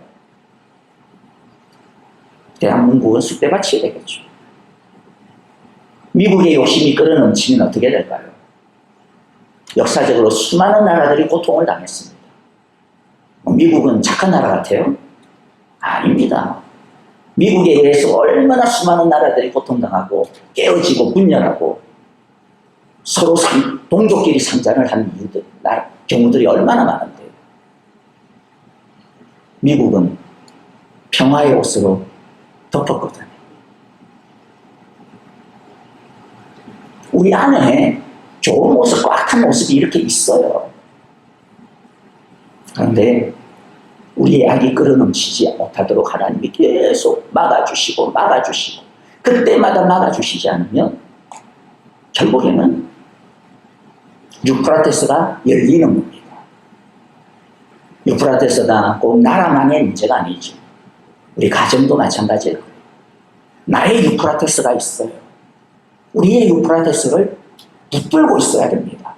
대한민국은 쑥대밭이 되겠죠. 미국의 욕심이 끌어넘치면 어떻게 될까요? 역사적으로 수많은 나라들이 고통을 당했습니다. 미국은 착한 나라 같아요? 아닙니다. 미국에 의해서 얼마나 수많은 나라들이 고통당하고 깨어지고 분열하고 서로 동족끼리 상잔을 한 이유들, 경우들이 얼마나 많은데 미국은 평화의 옷으로 덮었거든요. 우리 안에 좋은 모습, 꽉한 모습이 이렇게 있어요. 그런데 우리의 악이 끌어넘치지 못하도록 하나님이 계속 막아주시고 그때마다 막아주시지 않으면 결국에는 유프라테스가 열리는 겁니다. 유프라테스가 꼭 나라만의 문제가 아니죠. 우리 가정도 마찬가지예요. 나의 유프라테스가 있어요. 우리의 유프라테스를 붙들고 있어야 됩니다.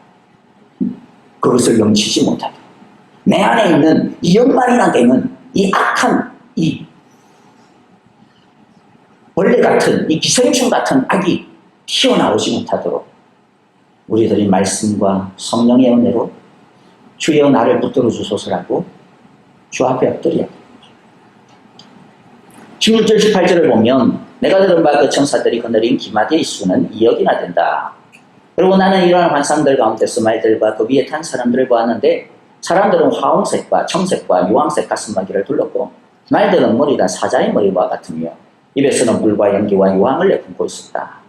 그것을 넘치지 못하게. 내 안에 있는 이 연말이나 되는 이 악한, 이 벌레 같은, 이 기생충 같은 악이 튀어나오지 못하도록 우리들이 말씀과 성령의 은혜로 주여 나를 붙들어 주소서라고 주 앞에 엎드려야 됩니다. 16절 18절을 보면 내가 들은 바 그 천사들이 거느린 기마대의 수는 2억이나 된다. 그리고 나는 이러한 환상들 가운데서 말들과 그 위에 탄 사람들을 보았는데 사람들은 화홍색과 청색과 유황색 가슴마기를 둘렀고 말들은 머리 다 사자의 머리와 같으며 입에서는 불과 연기와 유황을 내뿜고 있었다.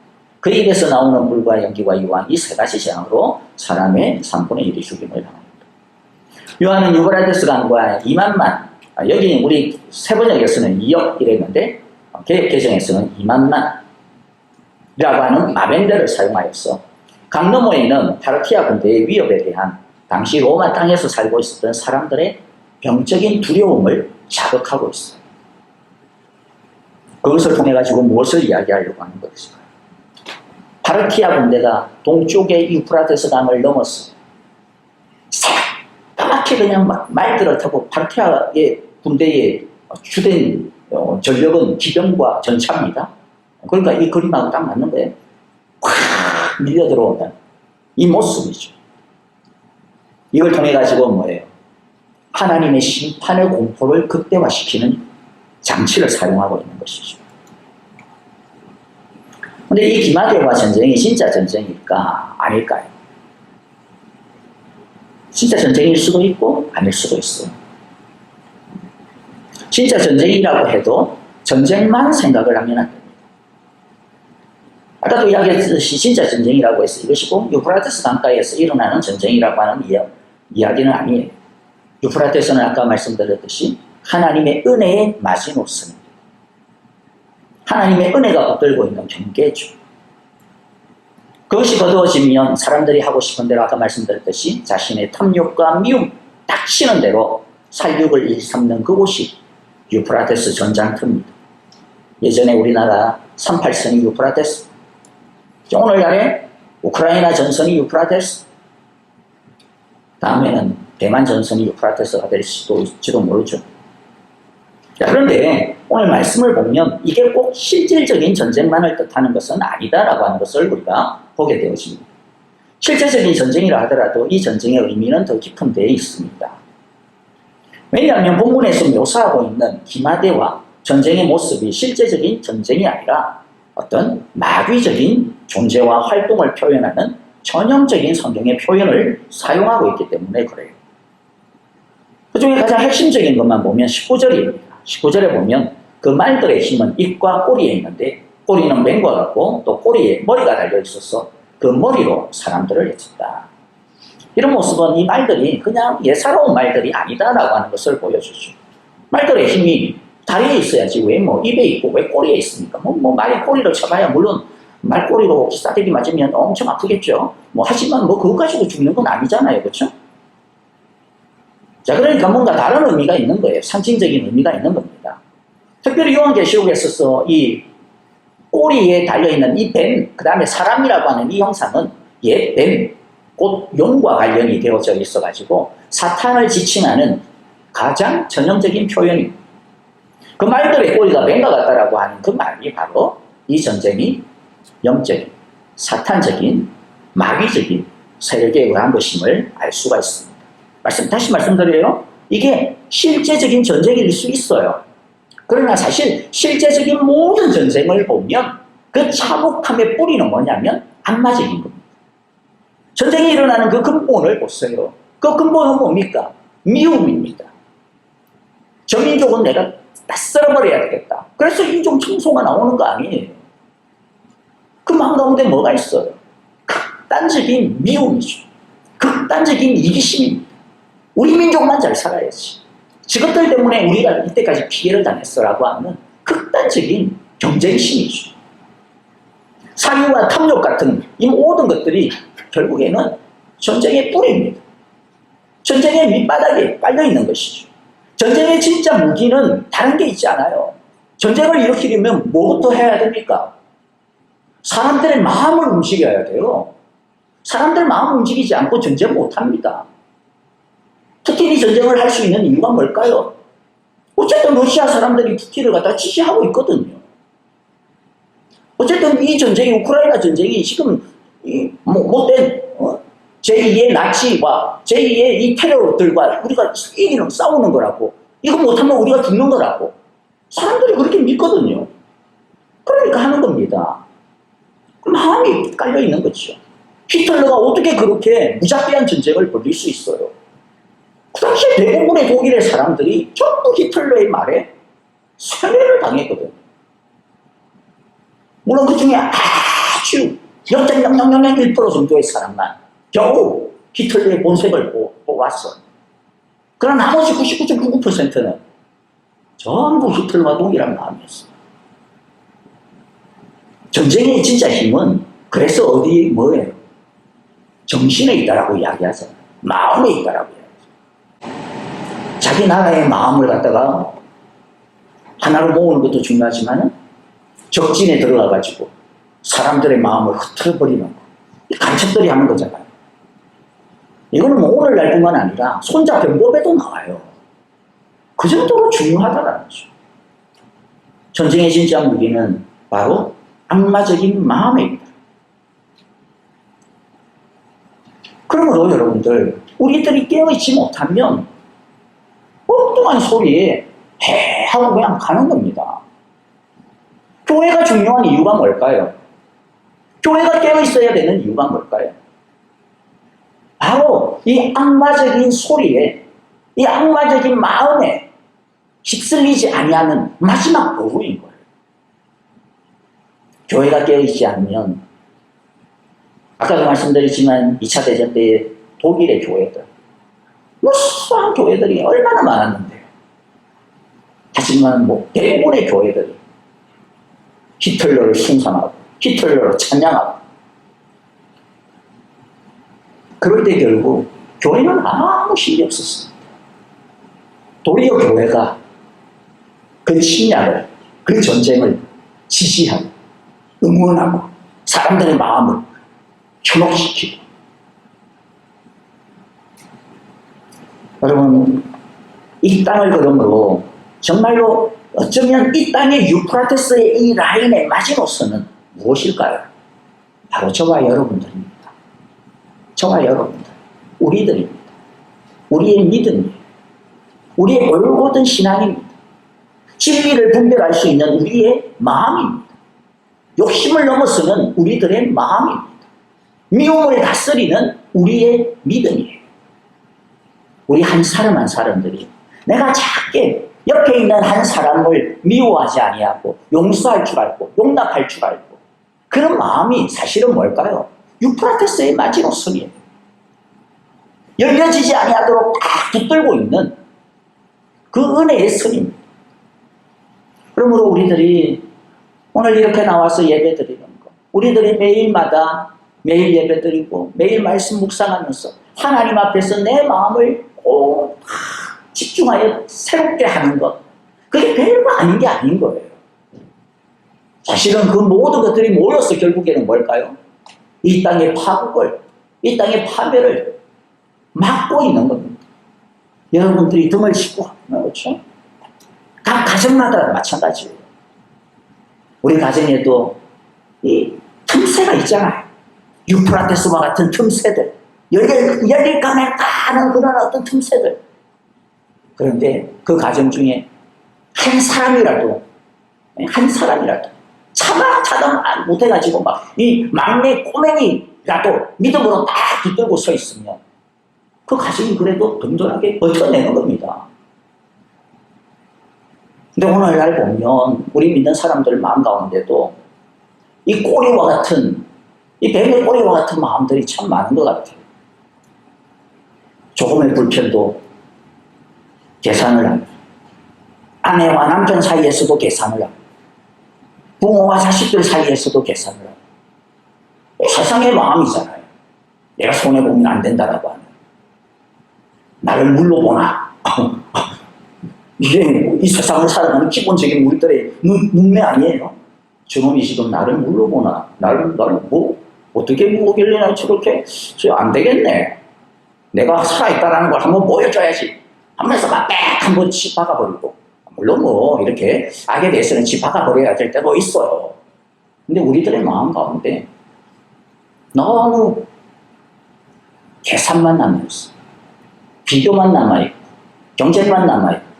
그 입에서 나오는 불과 연기와 유황 이 세 가지 재앙으로 사람의 3분의 1이 죽임을 당합니다. 요한은 유브라데스 강과 2만만, 여기 우리 세번역에서는 2억 이랬는데 개혁 개정에서는 2만만이라고 하는 마벤대를 사용하였어. 강 너머에 있는 파르티아 군대의 위협에 대한 당시 로마 땅에서 살고 있었던 사람들의 병적인 두려움을 자극하고 있어요. 그것을 통해 가지고 무엇을 이야기하려고 하는 것일까요? 파르티아 군대가 동쪽의 유프라테스 강을 넘어서 새까맣게 그냥 말들을 타고 파르티아의 군대의 주된 전력은 기병과 전차입니다. 그러니까 이 그림하고 딱 맞는 거예요. 확 밀려 들어오는 이 모습이죠. 이걸 통해 가지고 뭐예요? 하나님의 심판의 공포를 극대화시키는 장치를 사용하고 있는 것이죠. 근데 이 기마대와 전쟁이 진짜 전쟁일까? 아닐까요? 진짜 전쟁일 수도 있고 아닐 수도 있어요. 진짜 전쟁이라고 해도 전쟁만 생각을 하면 안 됩니다. 아까도 이야기했듯이 진짜 전쟁이라고 해서 이것이 꼭 유프라테스 강가에서 일어나는 전쟁이라고 하는 이야기는 아니에요. 유프라테스는 아까 말씀드렸듯이 하나님의 은혜의 마지노선입니다. 하나님의 은혜가 붙들고 있는 경계죠. 그것이 거두어지면 사람들이 하고 싶은 대로 아까 말씀드렸듯이 자신의 탐욕과 미움 딱 치는 대로 살육을 일삼는 그곳이 유프라테스 전장터입니다. 예전에 우리나라 38선이 유프라테스, 오늘날에 우크라이나 전선이 유프라테스, 다음에는 대만 전선이 유프라테스가 될 수도 있지도 모르죠. 자, 그런데 오늘 말씀을 보면 이게 꼭 실질적인 전쟁만을 뜻하는 것은 아니다라고 하는 것을 우리가 보게 되어집니다. 실제적인 전쟁이라 하더라도 이 전쟁의 의미는 더 깊은 데에 있습니다. 왜냐하면 본문에서 묘사하고 있는 기마대와 전쟁의 모습이 실제적인 전쟁이 아니라 어떤 마귀적인 존재와 활동을 표현하는 전형적인 성경의 표현을 사용하고 있기 때문에 그래요. 그 중에 가장 핵심적인 것만 보면 19절입니다. 19절에 보면 그 말들의 힘은 입과 꼬리에 있는데 꼬리는 맹과 같고 또 꼬리에 머리가 달려 있어서 그 머리로 사람들을 해쳤다. 이런 모습은 이 말들이 그냥 예사로운 말들이 아니다라고 하는 것을 보여주죠. 말들의 힘이 다리에 있어야지 왜 뭐 입에 있고 왜 꼬리에 있습니까? 뭐 말이 꼬리를 쳐봐야 물론 말꼬리로 기싸대기 맞으면 엄청 아프겠죠. 하지만 그거 가지고 죽는 건 아니잖아요. 그렇죠? 자, 그러니까 뭔가 다른 의미가 있는 거예요. 상징적인 의미가 있는 겁니다. 특별히 요한계시록에 이 꼬리에 달려있는 이 뱀, 그 다음에 사람이라고 하는 이 형상은 옛 뱀, 곧 용과 관련이 되어져 있어가지고 사탄을 지칭하는 가장 전형적인 표현입니다. 그 말들의 꼬리가 뱀과 같다라고 하는 그 말이 바로 이 전쟁이 영적인, 사탄적인, 마귀적인 세력에 의한 것임을 알 수가 있습니다. 다시 말씀드려요. 이게 실제적인 전쟁일 수 있어요. 그러나 사실 실제적인 모든 전쟁을 보면 그 참혹함의 뿌리는 뭐냐면 악마적인 겁니다. 전쟁이 일어나는 그 근본을 보세요. 그 근본은 뭡니까? 미움입니다. 저 민족은 내가 다 썰어버려야 되겠다. 그래서 인종 청소가 나오는 거 아니에요. 그 마음 가운데 뭐가 있어요? 극단적인 미움이죠. 극단적인 이기심입니다. 우리 민족만 잘 살아야지. 저것들 때문에 우리가 이때까지 피해를 당했어라고 하는 극단적인 경쟁심이죠. 사유와 탐욕 같은 이 모든 것들이 결국에는 전쟁의 뿌리입니다. 전쟁의 밑바닥에 깔려있는 것이죠. 전쟁의 진짜 무기는 다른 게 있지 않아요. 전쟁을 일으키려면 뭐부터 해야 됩니까? 사람들의 마음을 움직여야 돼요. 사람들 마음 움직이지 않고 전쟁 못합니다. 푸틴이 전쟁을 할 수 있는 이유가 뭘까요? 어쨌든 러시아 사람들이 푸틴을 갖다 지지하고 있거든요. 어쨌든 이 전쟁이, 우크라이나 전쟁이 지금 못된 제2의 나치와 제2의 이 테러들과 우리가 싸우는 거라고. 이거 못하면 우리가 죽는 거라고. 사람들이 그렇게 믿거든요. 그러니까 하는 겁니다. 마음이 깔려있는 거죠. 히틀러가 어떻게 그렇게 무자비한 전쟁을 벌일 수 있어요? 그 당시에 대부분의 독일의 사람들이 전부 히틀러의 말에 세뇌를 당했거든요. 물론 그 중에 아주 0.0001% 정도의 사람만 겨우 히틀러의 본색을 보았어. 그러나 나머지 99.99%는 전부 히틀러와 동일한 마음이었어요. 전쟁의 진짜 힘은 그래서 어디에 뭐예요? 정신에 있다라고 이야기하잖아요. 마음에 있다라고 이야기하죠. 자기 나라의 마음을 갖다가 하나로 모으는 것도 중요하지만 적진에 들어가가지고 사람들의 마음을 흐트러버리는 거. 간첩들이 하는 거잖아요. 이거는 오늘날뿐만 아니라 손자병법에도 나와요. 그 정도로 중요하다는 거죠. 전쟁의 진짜 무기는 바로 악마적인 마음에 있다. 그러므로 여러분들, 우리들이 깨어있지 못하면 엉뚱한 소리에 해 하고 그냥 가는 겁니다. 교회가 중요한 이유가 뭘까요? 교회가 깨어있어야 되는 이유가 뭘까요? 바로 이 악마적인 소리에, 이 악마적인 마음에 휩쓸리지 아니하는 마지막 보루인 거예요. 교회가 깨어있지 않으면, 아까도 말씀드렸지만 2차 대전 때 독일의 교회들, 무수한 교회들이 얼마나 많았는데요. 하지만 대부분의 교회들이 히틀러를 숭상하고 히틀러를 찬양하고, 그럴 때 결국 교회는 아무 힘이 없었습니다. 도리어 교회가 그 침략을, 그 전쟁을 지지하고 응원하고 사람들의 마음을 현혹시키고. 여러분, 이 땅을 그러므로 정말로 어쩌면 이 땅의 유프라테스의 이 라인의 마지노선은 무엇일까요? 바로 저와 여러분들입니다. 저와 여러분들, 우리들입니다. 우리의 믿음이에요. 우리의 올곧은 신앙입니다. 진리를 분별할 수 있는 우리의 마음입니다. 욕심을 넘어서는 우리들의 마음입니다. 미움을 다스리는 우리의 믿음이에요. 우리 한 사람 한 사람들이 내가 작게 옆에 있는 한 사람을 미워하지 아니하고 용서할 줄 알고 용납할 줄 알고, 그런 마음이 사실은 뭘까요? 유프라테스의 마지노선이에요. 열려지지 아니하도록 딱 붙들고 있는 그 은혜의 선입니다. 그러므로 우리들이 오늘 이렇게 나와서 예배 드리는 거, 우리들이 매일마다 매일 예배 드리고 매일 말씀 묵상하면서 하나님 앞에서 내 마음을 꼭 집중하여 새롭게 하는 것, 그게 별거 아닌 게 아닌 거예요. 사실은 그 모든 것들이 모여서 결국에는 뭘까요? 이 땅의 파국을, 이 땅의 파멸을 막고 있는 겁니다. 여러분들이 등을 싣고 가는 거죠. 각 가정마다 마찬가지예요. 우리 가정에도 이 틈새가 있잖아요. 유프라테스와 같은 틈새들, 열릴까 말까 하는 그런 어떤 틈새들. 그런데 그 가정 중에 한 사람이라도 차마 못해가지고 막 이 막내 꼬맹이라도 믿음으로 딱 붙들고 서 있으면 그 가정이 그래도 든든하게 버텨내는 겁니다. 근데 오늘날 보면 우리 믿는 사람들 마음 가운데도 이 꼬리와 같은, 이 뱀의 꼬리와 같은 마음들이 참 많은 것 같아요. 조금의 불편도 계산을 하고, 아내와 남편 사이에서도 계산을 하고, 부모와 자식들 사이에서도 계산을 하고. 세상의 마음이잖아요. 내가 손해보면 안 된다라고 하는. 나를 물러보나. 이게 이 세상을 살아가는 기본적인 우리들의 문매 아니에요? 저놈이 지금 나를 물러보나. 나를 어떻게 물어보길래 저렇게 안 되겠네. 내가 살아있다는 걸 한번 보여줘야지 하면서 막 한번 집 박아버리고, 물론 이렇게 악에 대해서는 집 박아버려야 될 때도 있어요. 근데 우리들의 마음 가운데 너무 계산만 남아있어. 비교만 남아있고, 경쟁만 남아있고,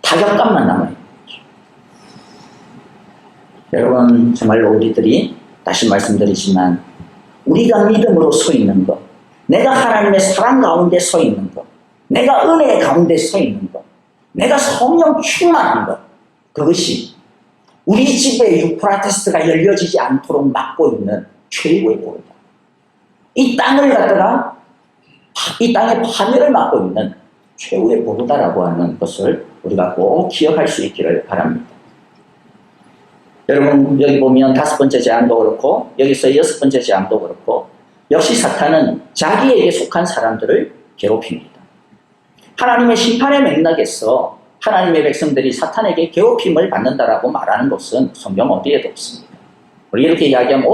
타격감만 남아있고. 여러분, 정말로 우리들이 다시 말씀드리지만 우리가 믿음으로 서 있는 것, 내가 하나님의 사랑 가운데 서 있는 것, 내가 은혜 가운데 서 있는 것, 내가 성령 충만한 것, 그것이 우리 집에 유프라테스가 열려지지 않도록 막고 있는 최고의 보루다. 이 땅을 갖다가 이 땅의 파멸을 막고 있는 최후의 보루다라고 하는 것을 우리가 꼭 기억할 수 있기를 바랍니다. 여러분, 여기 보면 5번째 재앙도 그렇고 여기서 6번째 재앙도 그렇고, 역시 사탄은 자기에게 속한 사람들을 괴롭힙니다. 하나님의 심판의 맥락에서 하나님의 백성들이 사탄에게 괴롭힘을 받는다라고 말하는 것은 성경 어디에도 없습니다. 우리 이렇게 이야기하면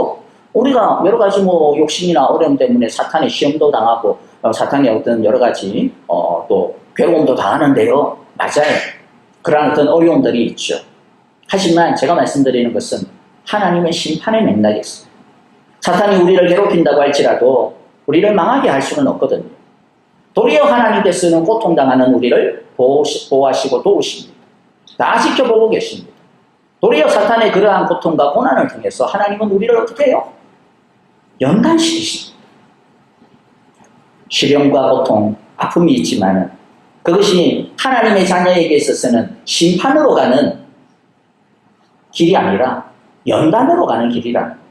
우리가 여러 가지 욕심이나 어려움 때문에 사탄의 시험도 당하고 사탄의 어떤 여러 가지 또 괴로움도 당하는데요. 맞아요. 그러한 어떤 어려움들이 있죠. 하지만 제가 말씀드리는 것은 하나님의 심판의 맥락에서 사탄이 우리를 괴롭힌다고 할지라도 우리를 망하게 할 수는 없거든요. 도리어 하나님께서는 고통당하는 우리를 보호하시고 도우십니다. 다 지켜보고 계십니다. 도리어 사탄의 그러한 고통과 고난을 통해서 하나님은 우리를 어떻게 해요? 연단시키십니다. 시련과 고통, 아픔이 있지만 그것이 하나님의 자녀에게 있어서는 심판으로 가는 길이 아니라 연단으로 가는 길이라는 거예요.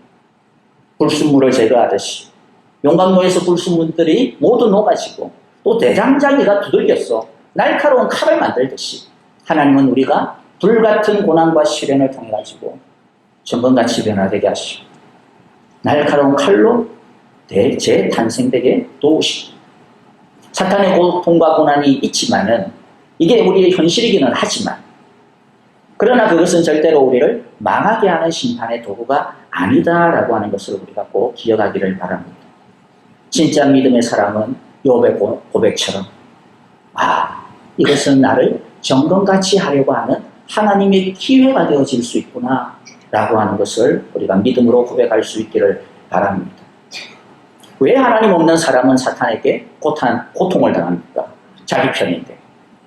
불순물을 제거하듯이 용광로에서 불순물들이 모두 녹아지고 또 대장장이가 두들겼어 날카로운 칼을 만들듯이 하나님은 우리가 불같은 고난과 시련을 통해 가지고 전번같이 변화되게 하시고 날카로운 칼로 재탄생되게 도우시고 사탄의 고통과 고난이 있지만은 이게 우리의 현실이기는 하지만 그러나 그것은 절대로 우리를 망하게 하는 심판의 도구가 아니다라고 하는 것을 우리가 꼭 기억하기를 바랍니다. 진짜 믿음의 사람은 욥의 고백처럼 이것은 나를 정금같이 하려고 하는 하나님의 기회가 되어질 수 있구나 라고 하는 것을 우리가 믿음으로 고백할 수 있기를 바랍니다. 왜 하나님 없는 사람은 사탄에게 고통을 당합니까? 자기 편인데.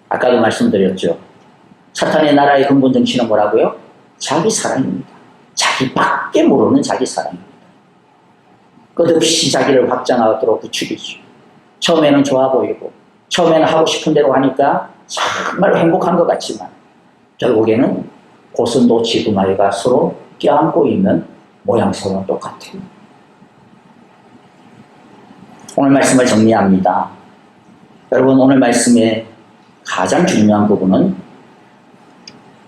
아까도 말씀드렸죠. 사탄의 나라의 근본 정신은 뭐라고요? 자기 사랑입니다. 자기밖에 모르는 자기 사랑입니다. 끝없이 자기를 확장하도록 부추기죠. 처음에는 좋아 보이고 처음에는 하고 싶은 대로 하니까 정말 행복한 것 같지만 결국에는 고슴도 지두마리가 서로 껴안고 있는 모양새와 똑같아요. 오늘 말씀을 정리합니다. 여러분 오늘 말씀의 가장 중요한 부분은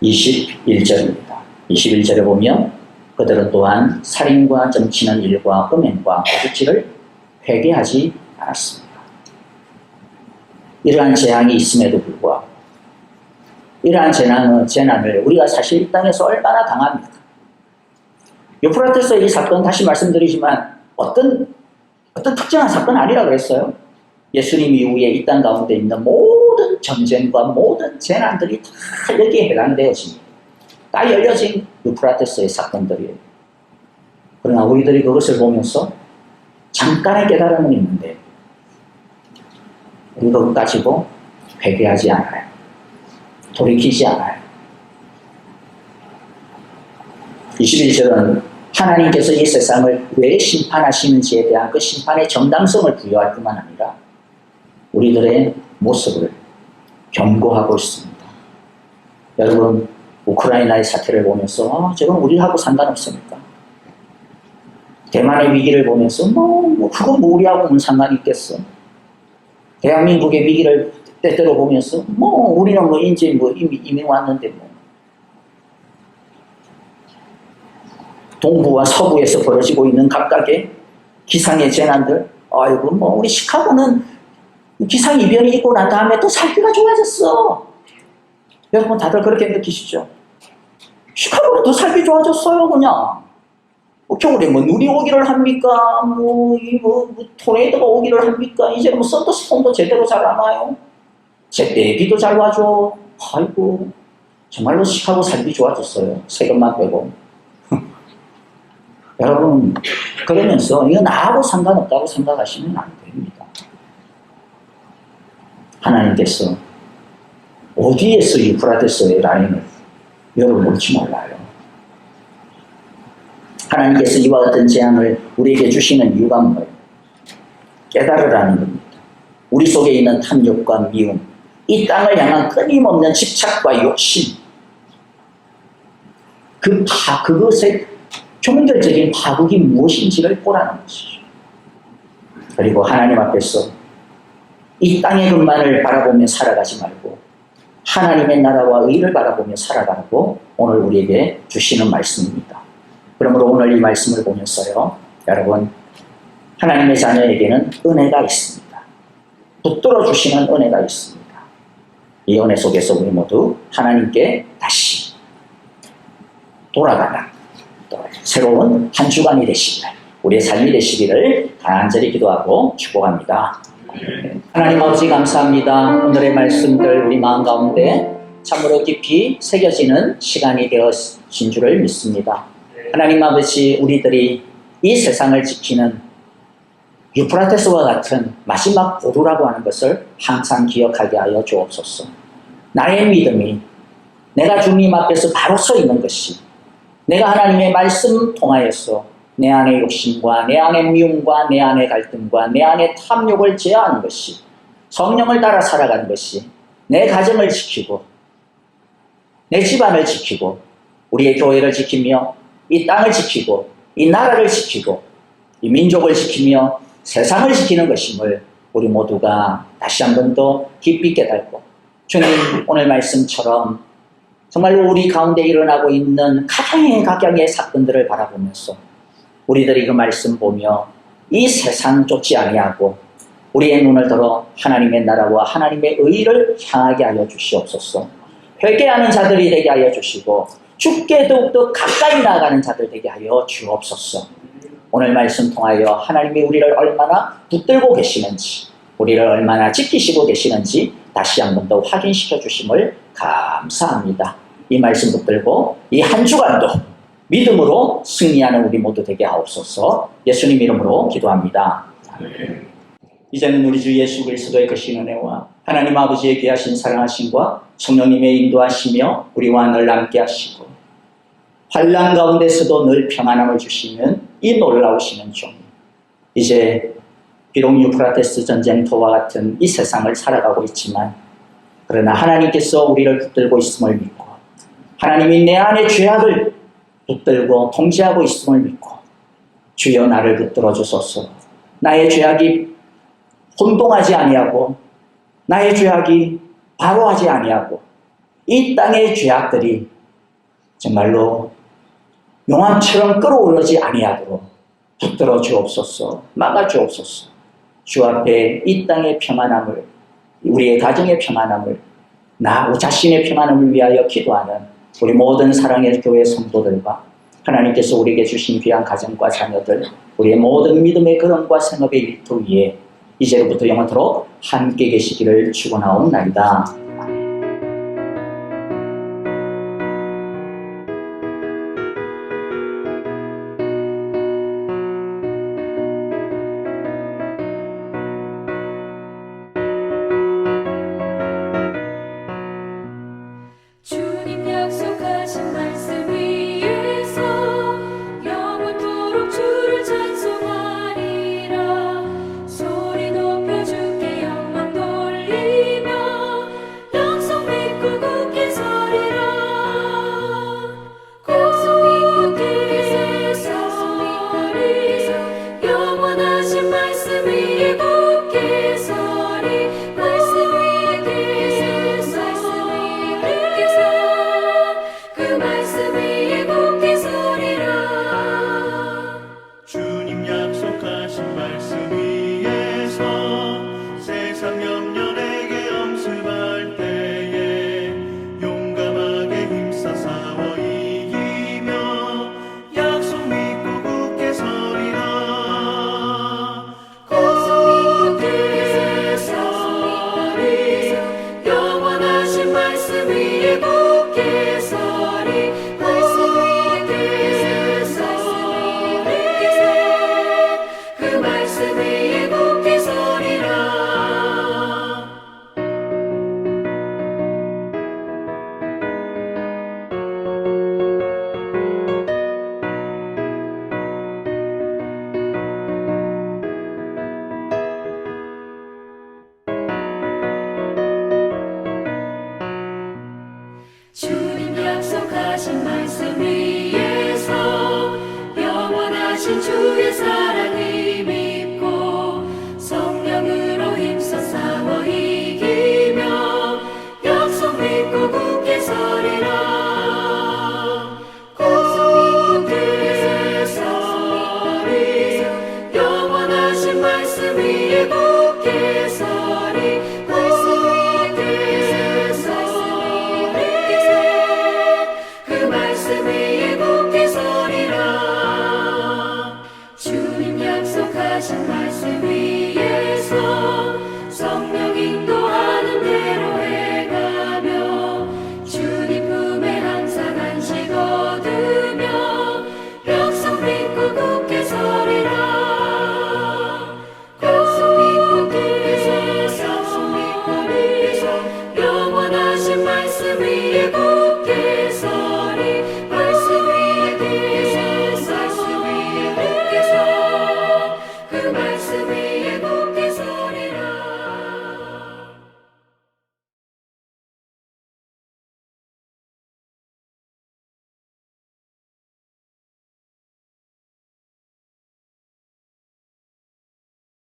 21절입니다. 21절에 보면 그들은 또한 살인과 점치는 일과 음행과 거짓을 회개하지 않았습니다. 이러한 재앙이 있음에도 불구하고 이러한 재난을 우리가 사실 이 땅에서 얼마나 당합니까? 유프라테스의 이 사건 다시 말씀드리지만 어떤 특정한 사건 아니라 그랬어요. 예수님 이후에 이 땅 가운데 있는 모든 전쟁과 모든 재난들이 다 여기에 해당되어집니다. 다 열려진 유프라테스의 사건들이에요. 그러나 우리들이 그것을 보면서 잠깐의 깨달음은 있는데 우리가 그것 가지고 회개하지 않아요. 돌이키지 않아요. 21절은 하나님께서 이 세상을 왜 심판하시는지에 대한 그 심판의 정당성을 부여할 뿐만 아니라 우리들의 모습을 경고하고 있습니다. 여러분 우크라이나의 사태를 보면서 저건 우리하고 상관없습니까? 대만의 위기를 보면서 그거 우리하고 무슨 상관이 있겠어? 대한민국의 위기를 때때로 보면서 우리는 이제 이미 왔는데 동부와 서부에서 벌어지고 있는 각각의 기상의 재난들 우리 시카고는 기상이변이 있고 난 다음에 또 살기가 좋아졌어. 여러분 다들 그렇게 느끼시죠? 시카고는 더 살기 좋아졌어요. 그냥 겨울에 눈이 오기를 합니까? 토네이도가 오기를 합니까? 이제 썬더스톰도 제대로 잘 안 와요. 제때 비도 잘 와줘. 아이고 정말로 시카고 살기 좋아졌어요. 세금만 빼고. 여러분 그러면서 이거 나하고 상관없다고 생각하시면 안 됩니다. 하나님께서 어디에서 유프라테스의 라인을 열어볼지 몰라요. 하나님께서 이와 같은 재앙을 우리에게 주시는 이유가 뭐예요? 깨달으라는 겁니다. 우리 속에 있는 탐욕과 미움, 이 땅을 향한 끊임없는 집착과 욕심, 그것의 종결적인 파국이 무엇인지를 보라는 것이죠. 그리고 하나님 앞에서 이 땅의 것만을 바라보며 살아가지 말고 하나님의 나라와 의를 바라보며 살아가라고 오늘 우리에게 주시는 말씀입니다. 그러므로 오늘 이 말씀을 보면서요, 여러분 하나님의 자녀에게는 은혜가 있습니다. 붙들어 주시는 은혜가 있습니다. 이 은혜 속에서 우리 모두 하나님께 다시 돌아가는 새로운 한 주간이 되시기를, 우리의 삶이 되시기를 간절히 기도하고 축복합니다. 하나님 아버지 감사합니다. 오늘의 말씀들 우리 마음 가운데 참으로 깊이 새겨지는 시간이 되어진 줄을 믿습니다. 하나님 아버지, 우리들이 이 세상을 지키는 유프라테스와 같은 마지막 보루라고 하는 것을 항상 기억하게 하여 주옵소서. 나의 믿음이 내가 주님 앞에서 바로 서 있는 것이, 내가 하나님의 말씀 통하여서 내 안의 욕심과 내 안의 미움과 내 안의 갈등과 내 안의 탐욕을 제어하는 것이, 성령을 따라 살아가는 것이 내 가정을 지키고 내 집안을 지키고 우리의 교회를 지키며 이 땅을 지키고 이 나라를 지키고 이 민족을 지키며 세상을 지키는 것임을 우리 모두가 다시 한 번 더 깊이 깨닫고 주님 오늘 말씀처럼 정말로 우리 가운데 일어나고 있는 각양의 사건들을 바라보면서 우리들이 그 말씀 보며 이 세상 쫓지 아니하고 우리의 눈을 들어 하나님의 나라와 하나님의 의를 향하게 하여 주시옵소서. 회개하는 자들이 되게 하여 주시고 주께 더욱더 가까이 나아가는 자들 되게 하여 주옵소서. 오늘 말씀 통하여 하나님이 우리를 얼마나 붙들고 계시는지 우리를 얼마나 지키시고 계시는지 다시 한 번 더 확인시켜 주심을 감사합니다. 이 말씀 붙들고 이 한 주간도 믿음으로 승리하는 우리 모두 되게 하옵소서. 예수님 이름으로 기도합니다. 이제는 우리 주 예수 그리스도의 크신 은혜와 하나님 아버지의 귀하신 사랑하심과 성령님의 인도하시며 우리와 늘 함께 하시고 환난 가운데서도 늘 평안함을 주시는 이 놀라우시는 종, 이제 비록 유프라테스 전쟁터와 같은 이 세상을 살아가고 있지만 그러나 하나님께서 우리를 붙들고 있음을 믿고 하나님이 내 안의 죄악을 붙들고 통제하고 있음을 믿고 주여 나를 붙들어 주소서. 나의 죄악이 혼동하지 아니하고 나의 죄악이 바로하지 아니하고 이 땅의 죄악들이 정말로 용암처럼 끌어오르지 아니하도록 붙들어 주옵소서. 막아 주옵소서. 주 앞에 이 땅의 평안함을, 우리의 가정의 평안함을, 나 자신의 평안함을 위하여 기도하는 우리 모든 사랑의 교회 성도들과 하나님께서 우리에게 주신 귀한 가정과 자녀들, 우리의 모든 믿음의 걸음과 생업의 일터 위에 이제로부터 영원토록 함께 계시기를 축원하옵나이다.